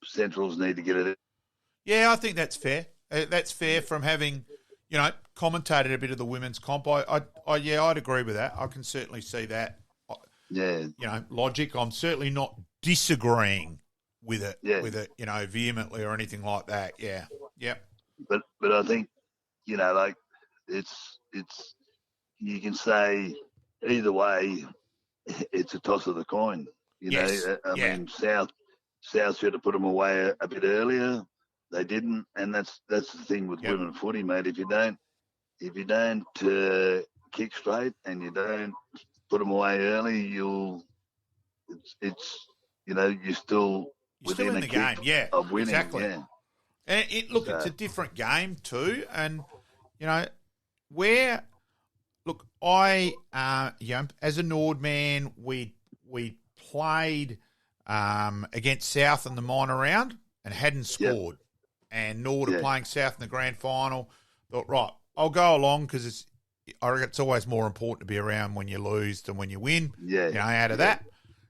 Centrals need to get it in. Yeah, I think that's fair. That's fair from having, commentated a bit of the women's comp. I'd agree with that. I can certainly see that. Yeah. Logic. I'm certainly not disagreeing with it, vehemently or anything like that. Yeah. Yep. But I think, like it's you can say either way, it's a toss of the coin. I mean, South should have put them away a bit earlier. They didn't, and that's the thing with women footy, mate. If you don't kick straight and you don't put them away early, you're still within in a the game, of winning. Exactly. Yeah. And it's a different game too, and I as a Nord man, we played against South in the minor round and hadn't scored. And Nord are playing South in the grand final. Thought, right, I'll go along because I reckon it's always more important to be around when you lose than when you win. Out of that.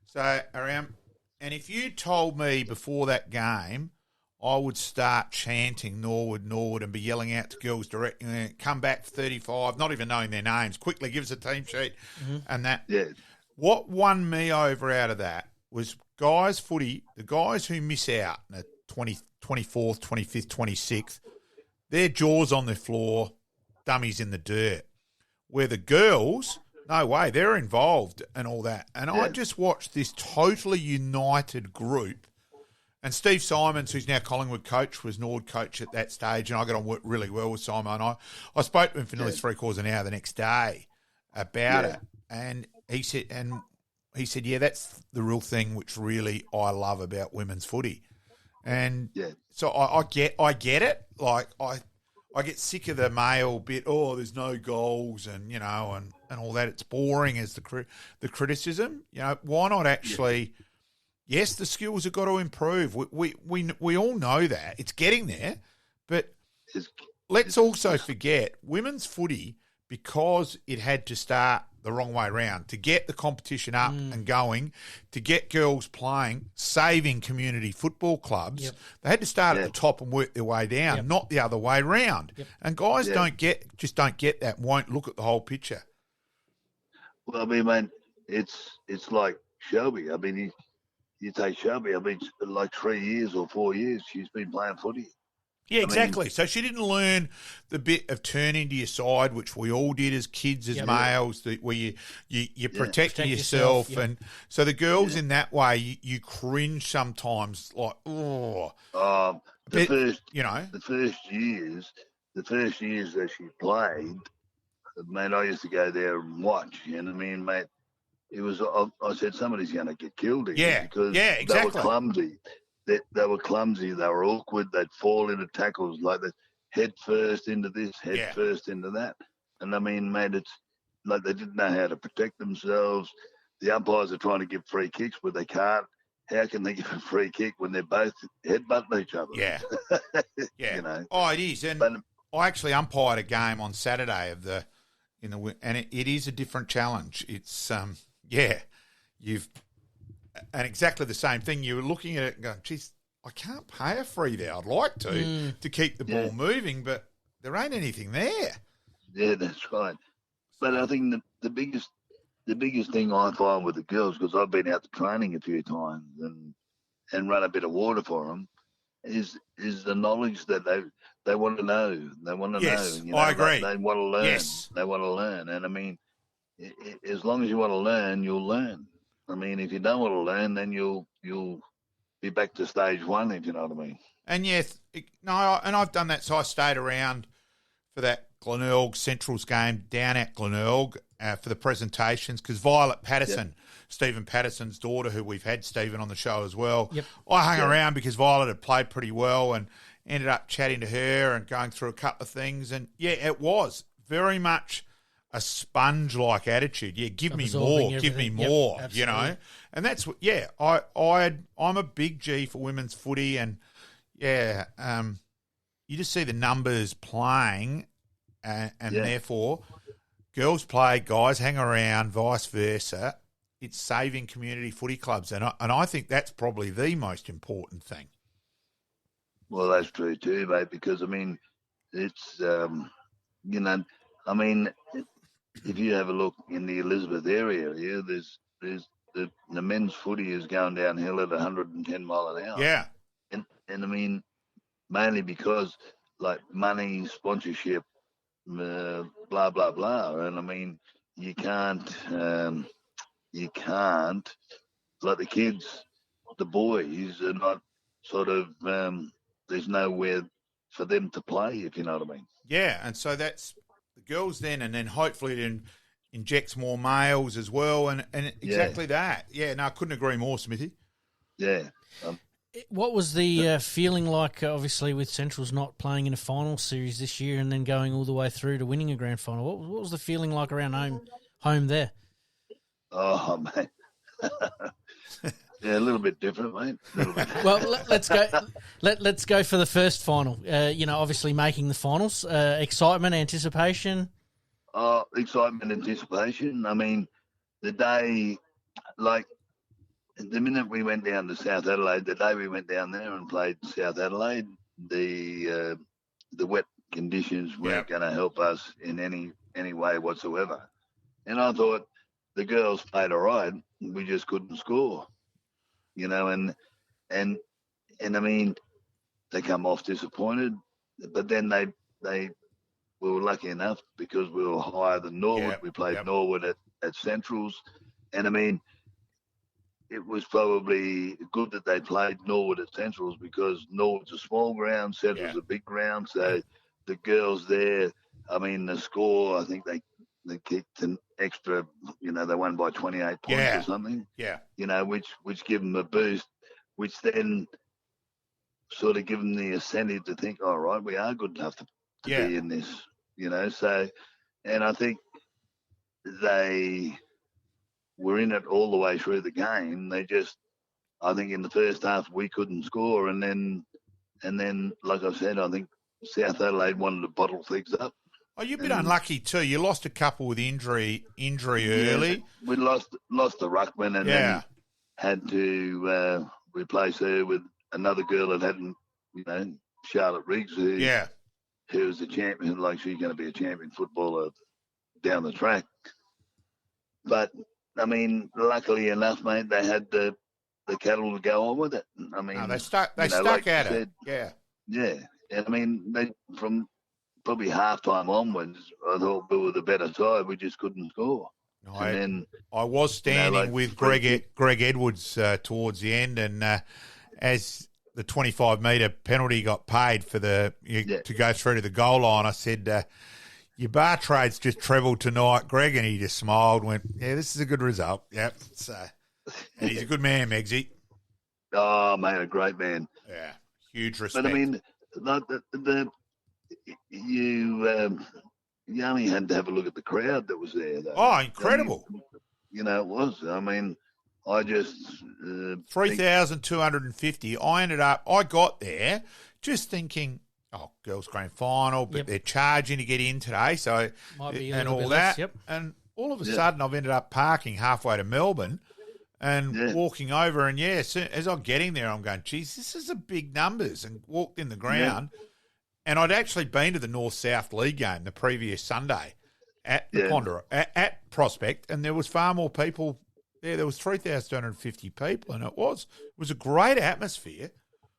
So around, and if you told me before that game, I would start chanting Norwood, and be yelling out to girls directly, come back for 35, not even knowing their names, quickly give us a team sheet, and that. Yeah. What won me over out of that was guys footy, the guys who miss out, the 24th, 25th, 26th, their jaws on the floor, dummies in the dirt. Where the girls, no way, they're involved and all that. And I just watched this totally united group. And Steve Simons, who's now Collingwood coach, was Nord coach at that stage, and I got on really well with Simon. I spoke to him for nearly 3/4 an hour the next day about it. And he said, yeah, that's the real thing which really I love about women's footy. And so I get it. Like I get sick of the male bit. Oh, there's no goals, and and all that. It's boring as the criticism. Why not actually? Yes, the skills have got to improve. We all know that it's getting there, but let's also forget women's footy, because it had to start the wrong way around to get the competition up and going, to get girls playing, saving community football clubs. Yep. They had to start at the top and work their way down, not the other way round. Yep. And guys don't get that, won't look at the whole picture. Well, I mean, man, it's like Shelby. I mean, you take Shelby, I mean, like 3 years or 4 years, she's been playing footy. Yeah, exactly. So she didn't learn the bit of turning to your side, which we all did as kids, as males, where you're protecting yourself. Yep. And so the girls in that way, you cringe sometimes, like, oh. The first years that she played, mate, I used to go there and watch. I mean, mate, it was. I said somebody's going to get killed here because exactly. They were clumsy. They were clumsy. They were awkward. They'd fall into tackles like that, head first into this, head first into that. And I mean, mate, it's like they didn't know how to protect themselves. The umpires are trying to give free kicks, but they can't. How can they give a free kick when they're both headbutting each other? Yeah, Oh, it is. And I actually umpired a game on Saturday and it is a different challenge. It's and exactly the same thing. You were looking at it and going, geez, I can't pay a free there. I'd like to keep the ball moving, but there ain't anything there. Yeah, that's right. But I think the biggest the biggest thing I find with the girls, because I've been out to training a few times and run a bit of water for them, is the knowledge that they want to know. They want to Yes, know. You know, I agree. They want to learn. Yes. They want to learn. And I mean, as long as you want to learn, you'll learn. I mean, if you don't want to learn, then you'll be back to stage one, if you know what I mean. And yes, and I've done that. So I stayed around for that Glenelg Central's game down at Glenelg for the presentations, because Violet Patterson, Stephen Patterson's daughter, who we've had Stephen on the show as well, I hung around because Violet had played pretty well and ended up chatting to her and going through a couple of things. And, yeah, it was very much a sponge-like attitude. Yeah, give me more, you know. And that's what, I'm a big G for women's footy, and, you just see the numbers playing and therefore girls play, guys hang around, vice versa. It's saving community footy clubs, and I think that's probably the most important thing. Well, that's true too, mate, because, I mean, it's, you know, I mean, if you have a look in the Elizabeth area, there's the men's footy is going downhill at 110 mile an hour. Yeah. And I mean, mainly because, like, money, sponsorship, blah, blah, blah. And I mean, you can't like the kids, the boys are not sort of, there's nowhere for them to play, if you know what I mean. Yeah, and so that's the girls then, and then hopefully it injects more males as well, and exactly that. Yeah, no, I couldn't agree more, Smithy. Yeah. What was the feeling like, obviously, with Central's not playing in a final series this year and then going all the way through to winning a grand final? What was the feeling like around home there? Oh, mate. Yeah, a little bit different, mate. Well, let's go. Let's go for the first final. Obviously making the finals. Excitement, anticipation. Oh, excitement, anticipation. I mean, the day, like, the minute we went down to South Adelaide, the day we went down there and played South Adelaide, the wet conditions weren't going to help us in any way whatsoever. And I thought the girls played all right. We just couldn't score, you know. And I mean, they come off disappointed, but then we were lucky enough because we were higher than Norwood. Yep. We played Norwood at Centrals, and I mean, it was probably good that they played Norwood at Centrals because Norwood's a small ground, Central's a big ground. So the girls there, I mean, the score, I think they kicked an extra, you know, they won by 28 points or something. Yeah. You know, which give them a boost, which then sort of give them the incentive to think, all right, we are good enough to be in this, you know. So, and I think they were in it all the way through the game. They just, I think in the first half we couldn't score, and then like I said, I think South Adelaide wanted to bottle things up. Oh, you're a bit unlucky too. You lost a couple with injury early. We lost the ruckman, and then had to replace her with another girl that hadn't, you know, Charlotte Riggs, who was a champion. Like, she's going to be a champion footballer down the track. But I mean, luckily enough, mate, they had the cattle to go on with it. I mean, they stuck like at it. Yeah. And I mean, they from probably halftime onwards, I thought we were the better side. We just couldn't score. I was standing with Greg Edwards towards the end, and as the 25-metre penalty got paid for to go through to the goal line, I said, your bar trade's just trebled tonight, Greg, and he just smiled and went, yeah, this is a good result. Yep. So, and he's a good man, Megsy. Oh, mate, a great man. Yeah, huge respect. But I mean, you only had to have a look at the crowd that was there, though. Oh, incredible. I mean, you know, it was. I mean, I just 3,250. I got there just thinking, oh, girls' grand final, but they're charging to get in today, so and all that. And all of a sudden, I've ended up parking halfway to Melbourne and walking over, and as I'm getting there, I'm going, geez, this is a big numbers, and walked in the ground. And I'd actually been to the North-South League game the previous Sunday, at the Ponder, at Prospect, and there was far more people there. There was 3,250 people, and it was a great atmosphere.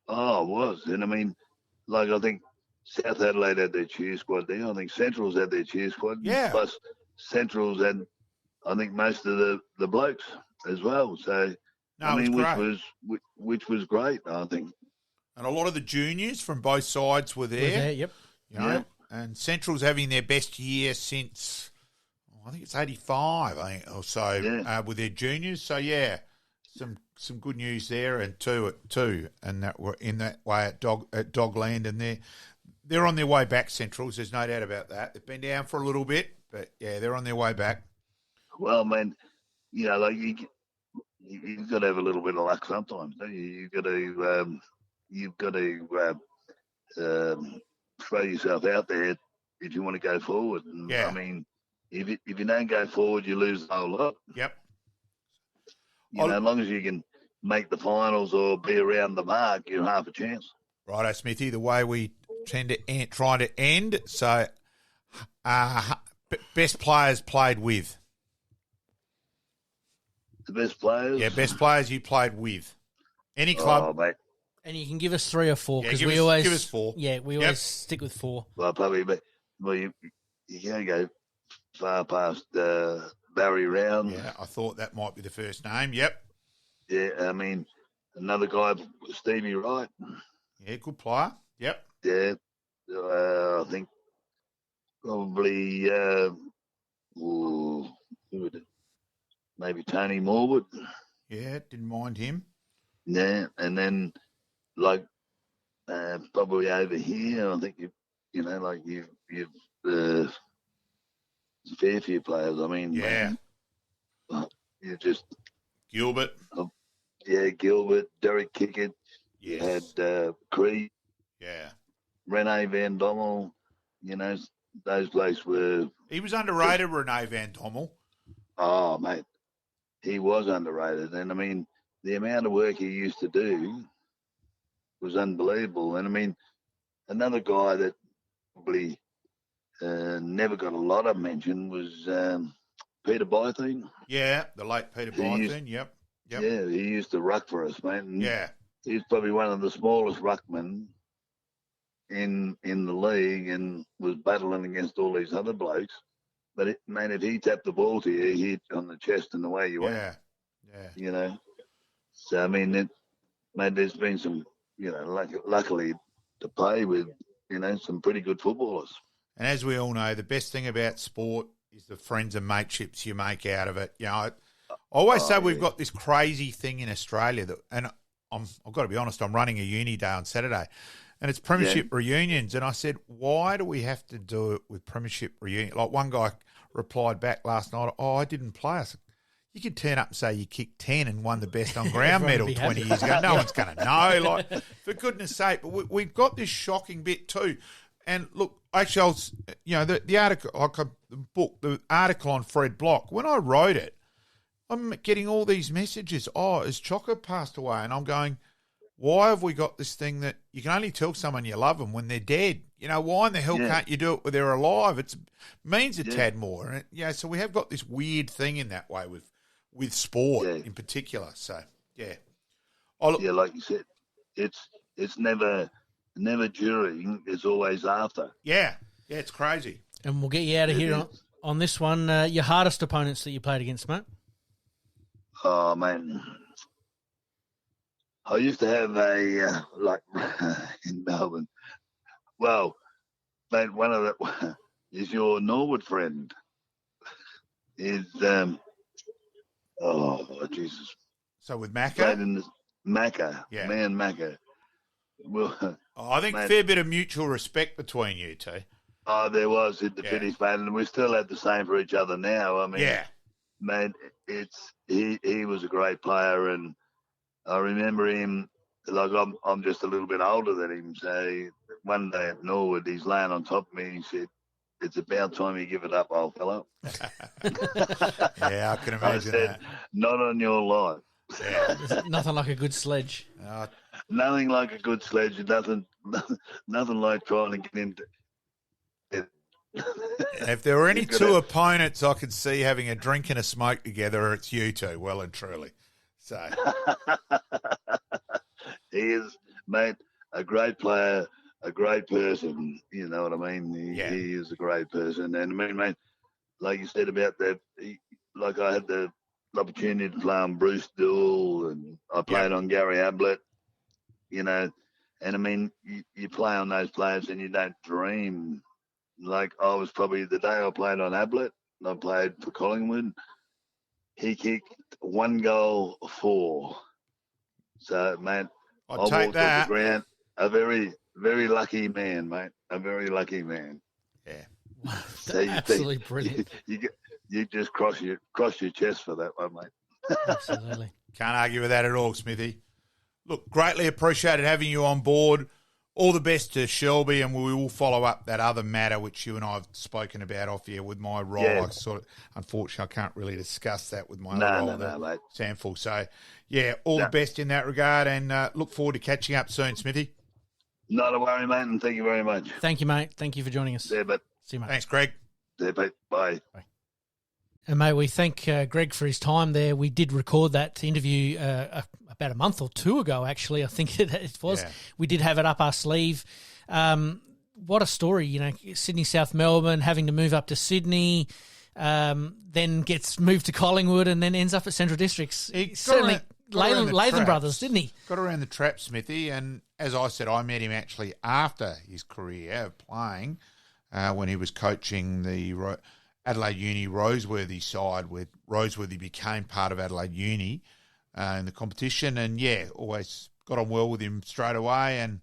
Oh, it was. And I mean, like, I think South Adelaide had their cheer squad there. I think Central's had their cheer squad. Yeah. Plus, Central's had, I think, most of the blokes as well. So, No, I mean, which was great, I think. And a lot of the juniors from both sides were there. Yep. You know, and Central's having their best year since, I think it's 85, I think, or so, with their juniors. So, yeah, some good news there, and too, and that we're in that way at Dogland, and they're on their way back, Centrals. There's no doubt about that. They've been down for a little bit, but, yeah, they're on their way back. Well, man, you know, like, you've got to have a little bit of luck sometimes, don't you? You've got to throw yourself out there if you want to go forward. And, I mean, if you don't go forward, you lose the whole lot. Yep. You know, as long as you can make the finals or be around the mark, you're half a chance. Righto, Smithy, the way we tend to try to end. So, best players played with. The best players? Yeah, best players you played with. Any club. Oh, mate. And you can give us 3 or 4 because give us 4. Yeah, we always stick with 4. Well, probably, but you can't go far past Barry Round. Yeah, I thought that might be the first name. Yep. Yeah, I mean, another guy, Stevie Wright. Yeah, good player. Yep. Yeah, I think probably maybe Tony Morwood. Yeah, didn't mind him. Yeah, and then like probably over here, I think you've a fair few players. I mean, you just Gilbert. Gilbert, Derek Kickett. Yes. You had Creed. Yeah. Rene Van Dommel. You know, those blokes were. He was underrated, Rene Van Dommel. Oh, mate, he was underrated, and I mean, the amount of work he used to do was unbelievable. And I mean, another guy that probably never got a lot of mention was Peter Bytheen. Yeah, the late Peter Bytheen. Yep. Yeah, he used to ruck for us, mate. And yeah. He's probably one of the smallest ruckmen in the league, and was battling against all these other blokes. But if he tapped the ball to you, he hit on the chest and away you went. Yeah. You know. So I mean, there's been some, you know, luckily to play with, you know, some pretty good footballers. And as we all know, the best thing about sport is the friends and mateships you make out of it. You know, I always say we've got this crazy thing in Australia that, and I've got to be honest, I'm running a uni day on Saturday, and it's premiership reunions. And I said, why do we have to do it with premiership reunion? Like one guy replied back last night, I didn't play. I said, you could turn up and say you kicked 10 and won the best on ground medal 20 years ago. No one's going to know. Like, for goodness sake. But we've got this shocking bit too. And look, actually, I was, you know, the article, the article on Fred Block, when I wrote it, I'm getting all these messages. Oh, has Choco passed away? And I'm going, why have we got this thing that you can only tell someone you love them when they're dead? You know, why in the hell can't you do it when they're alive? It means a tad more. And, you know, so we have got this weird thing in that way with sport in particular. So, yeah. Like you said, it's never during, it's always after. Yeah, it's crazy. And we'll get you out of here on this one. Your hardest opponents that you played against, mate? Oh, man. I used to have a, in Melbourne. Well, mate, one of the, is your Norwood friend. Is, Jesus. So with Macca? Macca. Yeah. Man Macca. Well, I think a fair bit of mutual respect between you two. Oh, there was at the finish, mate, and we still have the same for each other now. I mean, man, he was a great player, and I remember him. Like I'm just a little bit older than him, so one day at Norwood, he's laying on top of me. And he said, "It's about time you give it up, old fellow." Yeah, I can imagine I said, that. Not on your life. Yeah. Nothing like a good sledge. Nothing like a good sledge. Nothing like trying to get If there were any two opponents I could see having a drink and a smoke together, it's you two, well and truly. So he is, mate, a great player, a great person. You know what I mean? He is a great person. And I mean, mate, like you said about that, like I had the opportunity to play on Bruce Dool, and I played on Gary Ablett, you know, and I mean, you play on those players and you don't dream. Like I was probably the day I played on Ablett, I played for Collingwood, he kicked 1 goal 4. So, mate, I walked off the ground, a very, very lucky man, mate, a very lucky man. Yeah. So absolutely brilliant. You just cross your chest for that one, mate. Absolutely. Can't argue with that at all, Smithy. Look, greatly appreciated having you on board. All the best to Shelby, and we will follow up that other matter which you and I have spoken about off here with my role. Yeah. Unfortunately, I can't really discuss that with my role at mate. SANFL. So, yeah, all the best in that regard, and look forward to catching up soon, Smithy. Not a worry, mate, and thank you very much. Thank you, mate. Thank you for joining us. Yeah, but see you, mate. Thanks, Greg. Yeah, mate. Bye. And, mate, we thank Greg for his time there. We did record that interview about a month or two ago, actually. I think it was. Yeah. We did have it up our sleeve. What a story, you know, Sydney, South Melbourne, having to move up to Sydney, then gets moved to Collingwood and then ends up at Central Districts. Certainly Latham Brothers, didn't he? Got around the trap, Smithy, and as I said, I met him actually after his career of playing when he was coaching the Adelaide Uni Roseworthy side, where Roseworthy became part of Adelaide Uni in the competition, and always got on well with him straight away, and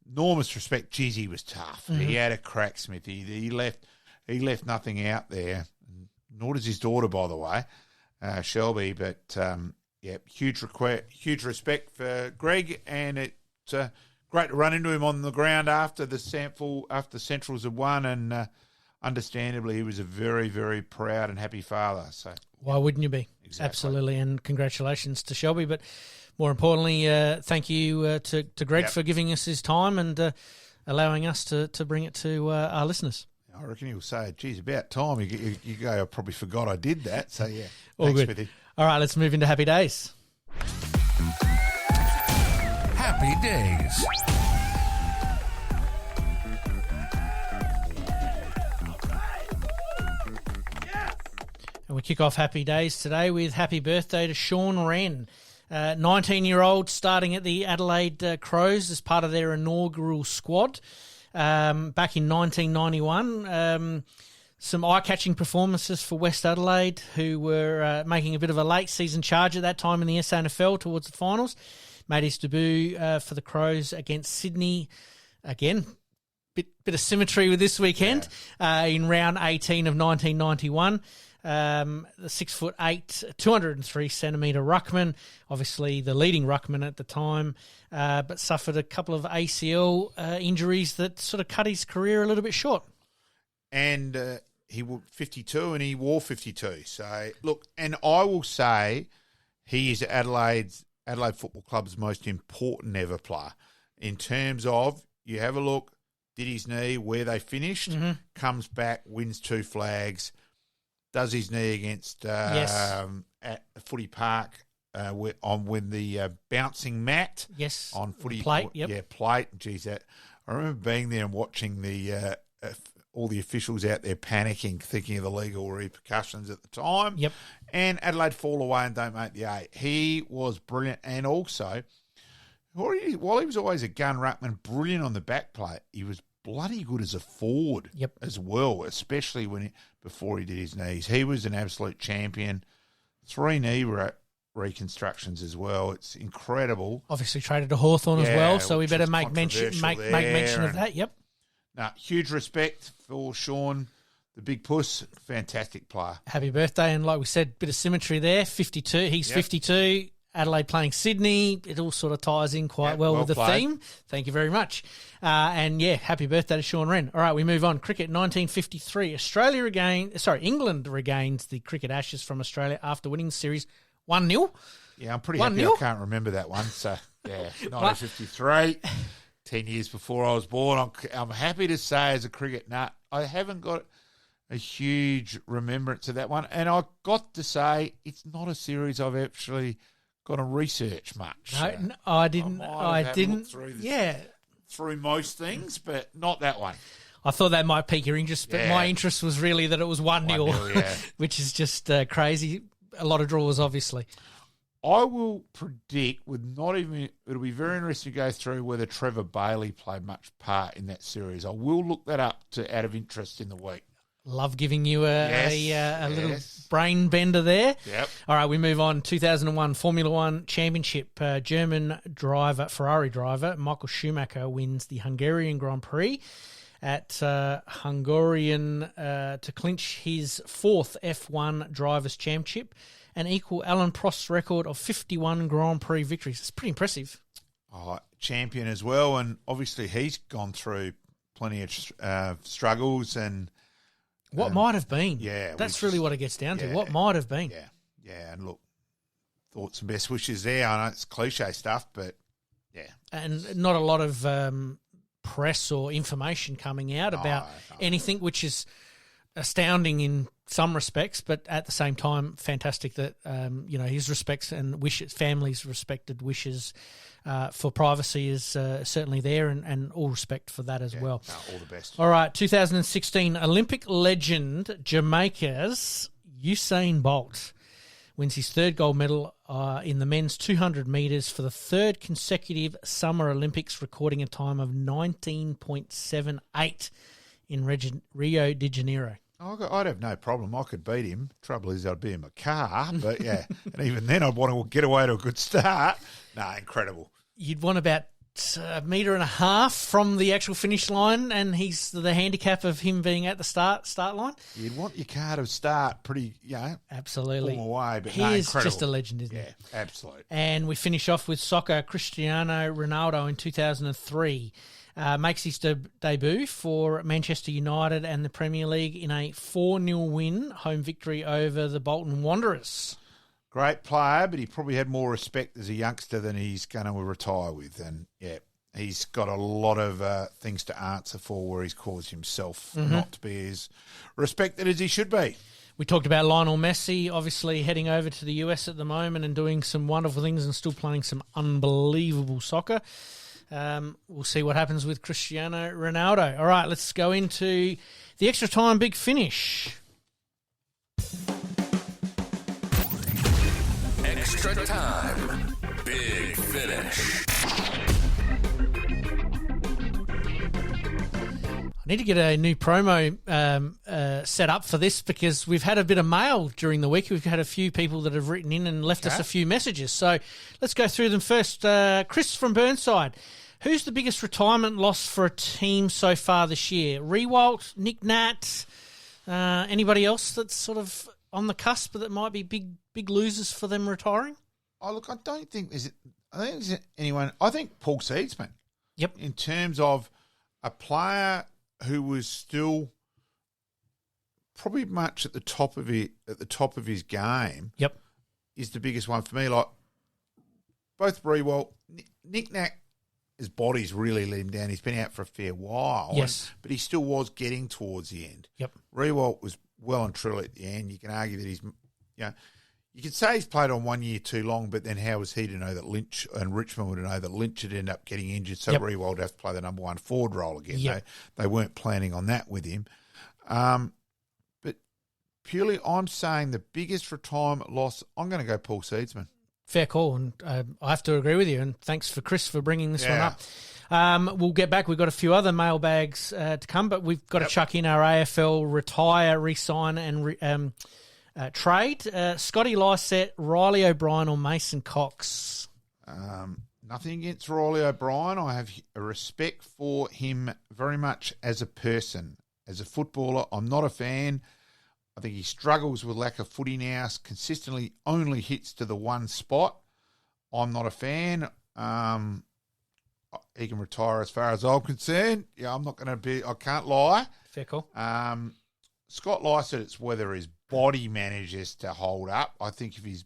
enormous respect. Geez, he was tough. Mm-hmm. He had a crack, Smithy. He left nothing out there, nor does his daughter, by the way, Shelby. But huge respect for Greg, and it's great to run into him on the ground after the Centrals had won, and understandably, he was a very, very proud and happy father. So why wouldn't you be? Exactly. Absolutely, and congratulations to Shelby. But more importantly, thank you to Greg for giving us his time and allowing us to bring it to our listeners. I reckon he'll say, geez, about time. You go, I probably forgot I did that. So, yeah. All thanks, good. Smithy. All right, let's move into Happy Days. Happy Days. And we kick off Happy Days today with happy birthday to Sean Wren, 19-year-old starting at the Adelaide Crows as part of their inaugural squad back in 1991. Some eye-catching performances for West Adelaide, who were making a bit of a late-season charge at that time in the SANFL towards the finals. Made his debut for the Crows against Sydney again. Bit of symmetry with this weekend in round 18 of 1991. The 6'8", 203 centimetre ruckman, obviously the leading ruckman at the time, but suffered a couple of ACL injuries that sort of cut his career a little bit short. And he wore 52 and he wore 52. So, look, and I will say he is Adelaide Football Club's most important ever player in terms of, you have a look, did his knee, where they finished, comes back, wins 2 flags, does his knee against at Footy Park when the bouncing mat on Footy plate, plate. Geez, I remember being there and watching the all the officials out there panicking, thinking of the legal repercussions at the time. Yep. And Adelaide fall away and don't make the 8. He was brilliant, and also while he was always a gun ruckman, brilliant on the back plate, he was bloody good as a forward as well, especially before he did his knees. He was an absolute champion. 3 knee reconstructions as well. It's incredible. Obviously traded to Hawthorn as well, so we better make mention of that. Yep. No, huge respect for Sean, the big puss. Fantastic player. Happy birthday, and like we said, bit of symmetry there. 52. He's 52. Adelaide playing Sydney. It all sort of ties in quite well with the theme. Thank you very much. Happy birthday to Sean Wren. All right, we move on. Cricket, 1953. England regains the cricket ashes from Australia after winning the series 1-0. Yeah, I'm pretty happy I can't remember that one. So, 1953. 10 years before I was born. I'm happy to say as a cricket nut, I haven't got a huge remembrance of that one. And I got to say, it's not a series I've actually got to research much. No, I didn't. I didn't. Through most things, but not that one. I thought that might pique your interest, but my interest was really that it was 1-0, which is just crazy. A lot of draws, obviously. I will predict, it'll be very interesting to go through whether Trevor Bailey played much part in that series. I will look that up out of interest in the week. Love giving you a little brain bender there. Yep. All right, we move on. 2001 Formula One Championship. German Ferrari driver, Michael Schumacher wins the Hungarian Grand Prix at Hungarian to clinch his fourth F1 Drivers' Championship and equal Alan Prost's record of 51 Grand Prix victories. It's pretty impressive. Champion as well, and obviously he's gone through plenty of struggles and... What might have been. Yeah. That's really what it gets down to. What might have been. Yeah, and look, thoughts and best wishes there. I know it's cliche stuff, but yeah. And not a lot of press or information coming out about anything, which is astounding in some respects, but at the same time, fantastic that his respects and wishes, family's respected wishes for privacy is certainly there, and all respect for that as well. All the best. All right, 2016 Olympic legend Jamaica's Usain Bolt wins his third gold medal in the men's 200 metres for the third consecutive Summer Olympics, recording a time of 19.78 in Rio de Janeiro. I'd have no problem. I could beat him. Trouble is, I'd be in my car. But, yeah, and even then I'd want to get away to a good start. Incredible. You'd want about a metre and a half from the actual finish line, and he's the handicap of him being at the start line. You'd want your car to start pretty, absolutely away. But he is just a legend, isn't he? Yeah, absolutely. And we finish off with soccer. Cristiano Ronaldo in 2003 makes his debut for Manchester United and the Premier League in a 4-0 win, home victory over the Bolton Wanderers. Great player, but he probably had more respect as a youngster than he's going to retire with. And, he's got a lot of things to answer for where he's caused himself not to be as respected as he should be. We talked about Lionel Messi, obviously heading over to the US at the moment and doing some wonderful things and still playing some unbelievable soccer. We'll see what happens with Cristiano Ronaldo. All right, let's go into the extra time big finish. Extra time, big finish. I need to get a new promo set up for this because we've had a bit of mail during the week. We've had a few people that have written in and left us a few messages. So let's go through them first. Chris from Burnside. Who's the biggest retirement loss for a team so far this year? Rewalt, Nick Nat, anybody else that's sort of on the cusp that might be big losers for them retiring? Oh, look, I don't think there's anyone. I think Paul Seedsman. Yep. In terms of a player who was still probably much at the top of his game. Yep. Is the biggest one for me. Like both Rewalt, Nick Nat, his body's really let him down. He's been out for a fair while. Yes. But he still was getting towards the end. Yep. Rewalt was well and truly at the end. You can argue that you could say he's played on 1 year too long, but then how was he to know that Lynch and Richmond would know that Lynch had ended up getting injured, so Rewalt would have to play the number one forward role again. Yep. They weren't planning on that with him. But purely, I'm saying the biggest retirement loss, I'm going to go Paul Seedsman. Fair call, and I have to agree with you, and thanks for Chris for bringing this one up. We'll get back. We've got a few other mailbags to come, but we've got to chuck in our AFL retire, re-sign and trade. Scotty Lysett, Riley O'Brien or Mason Cox? Nothing against Riley O'Brien. I have a respect for him very much as a person. As a footballer, I'm not a fan. I think he struggles with lack of footy now, consistently only hits to the one spot. I'm not a fan. He can retire as far as I'm concerned. Yeah, I'm not going to be, I can't lie. Fair call. Scott Lysett, it's whether his body manages to hold up. I think if he's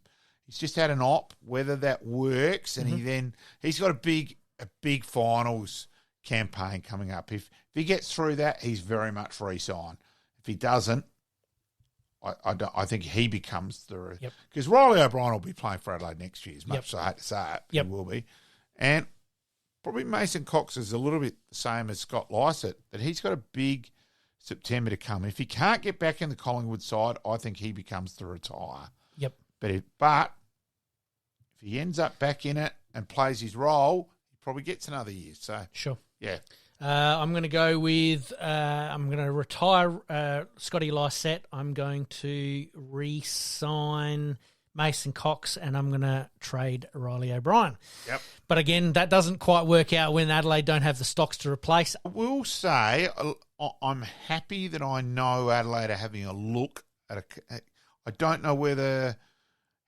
just had an op, whether that works, and he's got a big finals campaign coming up. If he gets through that, he's very much re-signed. If he doesn't, I think he becomes the... Because Riley O'Brien will be playing for Adelaide next year, as much as I hate to say it. He will be. And probably Mason Cox is a little bit the same as Scott Lycett, that he's got a big September to come. If he can't get back in the Collingwood side, I think he becomes the retire. But if he ends up back in it and plays his role, he probably gets another year. So Sure. Yeah. I'm going to go with, I'm going to retire Scotty Lycett. I'm going to re-sign Mason Cox, and I'm going to trade Riley O'Brien. Yep. But again, that doesn't quite work out when Adelaide don't have the stocks to replace. I will say I'm happy that I know Adelaide are having a look at I don't know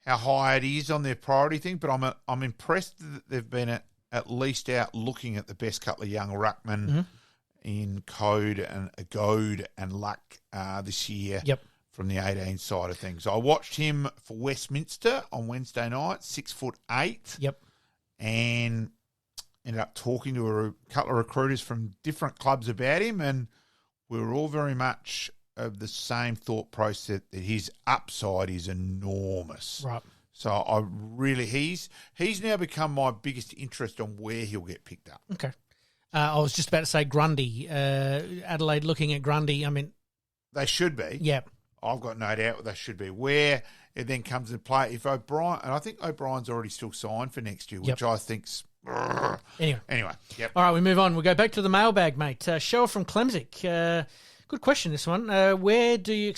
how high it is on their priority thing, but I'm impressed that they've been at least out looking at the best couple of young ruckmen in Code and Luck this year from the 18 side of things. I watched him for Westminster on Wednesday night, 6'8". And ended up talking to a couple of recruiters from different clubs about him, and we were all very much of the same thought process that his upside is enormous. Right. So he's now become my biggest interest on where he'll get picked up. Okay. I was just about to say Grundy. Adelaide looking at Grundy, I mean... They should be. Yeah. I've got no doubt they should be. Where it then comes into play, if O'Brien... And I think O'Brien's already still signed for next year, which I think's... Anyway, yep. All right, we move on. We go back to the mailbag, mate. Cheryl from Clemsick. Good question, this one. What do you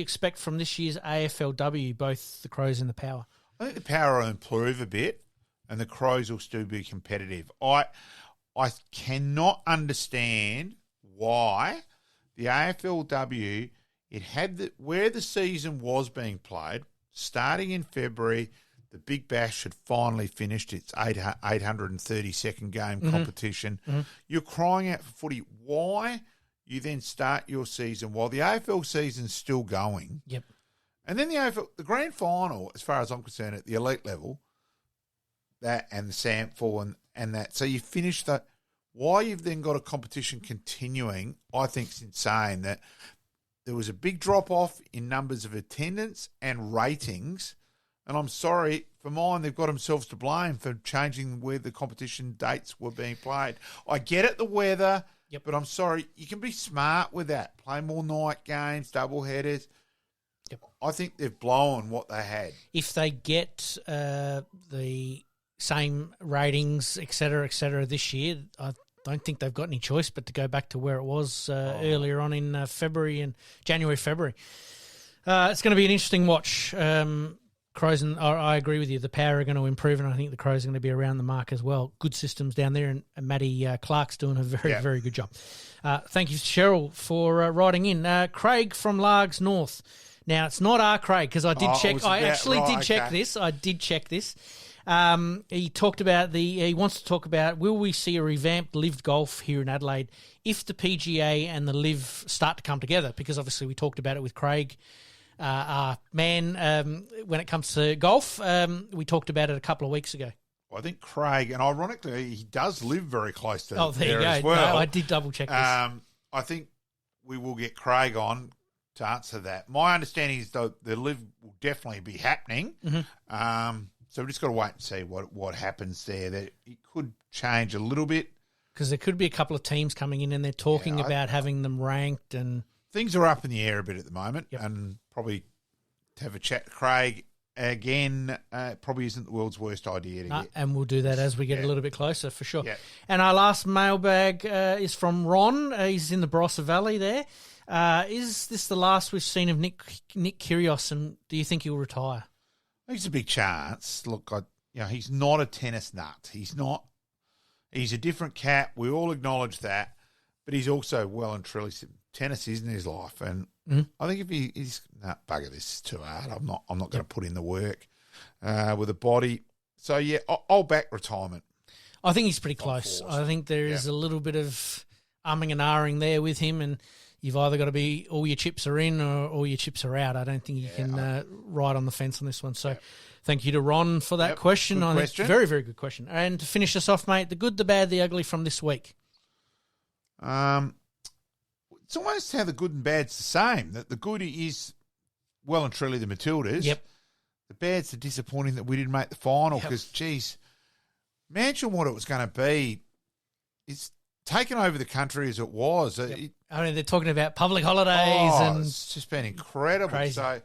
expect from this year's AFLW, both the Crows and the Power? I think the Power will improve a bit, and the Crows will still be competitive. I cannot understand why the AFLW, where the season was being played, starting in February, the Big Bash had finally finished its 832nd game competition. You're crying out for footy. Why? You then start your season while the AFL season's still going. Yep. And then the grand final, as far as I'm concerned, at the elite level, that and the SANFL and that. So you finish that. Why you've then got a competition continuing, I think is insane. That there was a big drop-off in numbers of attendance and ratings. And I'm sorry, for mine, they've got themselves to blame for changing where the competition dates were being played. I get it, the weather. Yep. But I'm sorry, you can be smart with that. Play more night games, double headers. Yep. I think they've blown what they had. If they get the same ratings, et cetera, this year, I don't think they've got any choice but to go back to where it was earlier on in January, February. It's going to be an interesting watch. Crows, and I agree with you, the Power are going to improve, and I think the Crows are going to be around the mark as well. Good systems down there, and Matty Clark's doing a very good job. Thank you, Cheryl, for writing in. Craig from Largs North. Now, it's not our Craig, because I did check. I actually did check this. I did check this. He talked about he wants to talk about, will we see a revamped Live Golf here in Adelaide if the PGA and the Live start to come together? Because obviously we talked about it with Craig. When it comes to golf, we talked about it a couple of weeks ago. Well, I think Craig, and ironically, he does live very close to there you go. as well. No, I did double check this. I think we will get Craig on to answer that. My understanding is the Live will definitely be happening. So we've just got to wait and see what happens there. That it could change a little bit. Because there could be a couple of teams coming in and they're talking about having them ranked, and things are up in the air a bit at the moment, and probably to have a chat to Craig again probably isn't the world's worst idea to get. And we'll do that as we get a little bit closer, for sure. Yeah. And our last mailbag is from Ron. He's in the Barossa Valley there. Is this the last we've seen of Nick Kyrgios, and do you think he'll retire? I think it's a big chance. Look, he's not a tennis nut. He's not. He's a different cat. We all acknowledge that. But he's also well and truly tennis isn't his life. And I think if he's bugger, this is too hard. I'm not going to put in the work with a body. So yeah, I'll back retirement. I think he's pretty close. I think there is a little bit of umming and ahhing there with him, and you've either got to be all your chips are in or all your chips are out. I don't think you can ride on the fence on this one. So thank you to Ron for that question. Good I think question. very, very good question. And to finish us off, mate, the good, the bad, the ugly from this week. It's almost how the good and bad's the same. That the good is well and truly the Matildas. Yep. The bad's the disappointing that we didn't make the final because, geez, imagine what it was going to be. It's taken over the country as it was. Yep. I mean, they're talking about public holidays and it's just been incredible. Crazy. So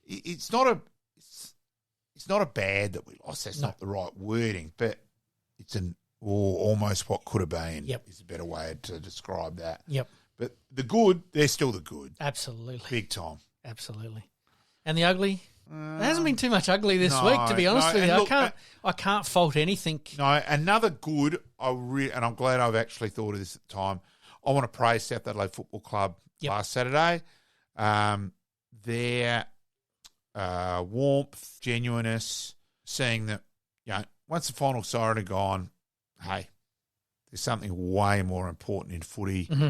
it's not a bad that we lost. That's not the right wording, but it's almost what could have been. Yep. Is a better way to describe that. Yep. But the good, they're still the good. Absolutely. Big time. Absolutely. And the ugly? There hasn't been too much ugly this week, to be honest with you. Look, I can't fault anything. No, another good, and I'm glad I've actually thought of this at the time. I want to praise South Adelaide Football Club last Saturday. Their warmth, genuineness, seeing that, once the final siren had gone, hey, there's something way more important in footy. Mm-hmm.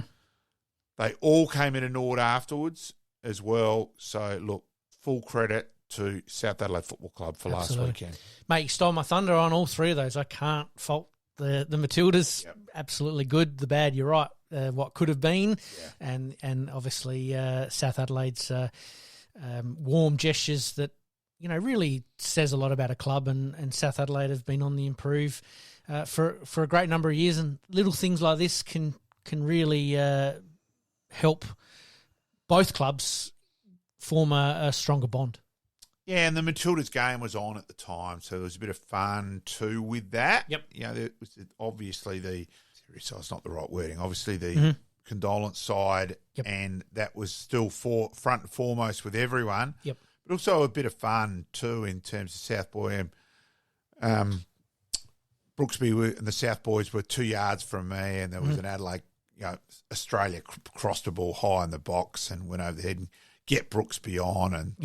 They all came in and gnawed afterwards as well. So, look, full credit to South Adelaide Football Club for last weekend. Mate, you stole my thunder on all three of those. I can't fault the Matildas. Yep. Absolutely good. The bad, you're right. What could have been. Yeah. And obviously South Adelaide's warm gestures that, really says a lot about a club. And South Adelaide have been on the improve for a great number of years. And little things like this can really help both clubs form a stronger bond. Yeah, and the Matildas game was on at the time, so there was a bit of fun too with that. Yep. There was obviously serious side's not the right wording, obviously the condolence side, and that was still front and foremost with everyone. Yep. But also a bit of fun too in terms of South Boy. Brooksby and the South Boys were 2 yards from me, and there was an Adelaide, Australia crossed the ball high in the box and went over the head and get Brooksby on, and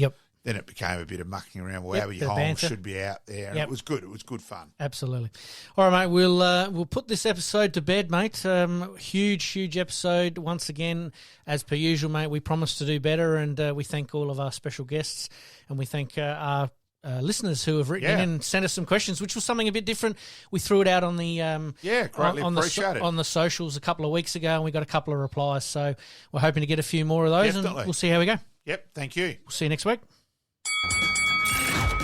then it became a bit of mucking around. Well, Howie Holmes should be out there. And it was good. It was good fun. Absolutely. All right, mate. We'll put this episode to bed, mate. Huge episode once again. As per usual, mate, we promise to do better, and we thank all of our special guests, and we thank our listeners who have written in and sent us some questions, which was something a bit different. We threw it out on the greatly appreciated on the socials a couple of weeks ago, and we got a couple of replies. So we're hoping to get a few more of those, and we'll see how we go. Yep. Thank you. We'll see you next week.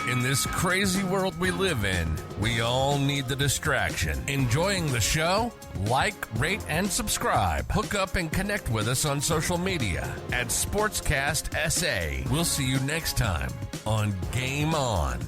In this crazy world we live in, we all need the distraction. Enjoying the show? Like, rate, and subscribe. Hook up and connect with us on social media at Sportscast SA. We'll see you next time on Game On.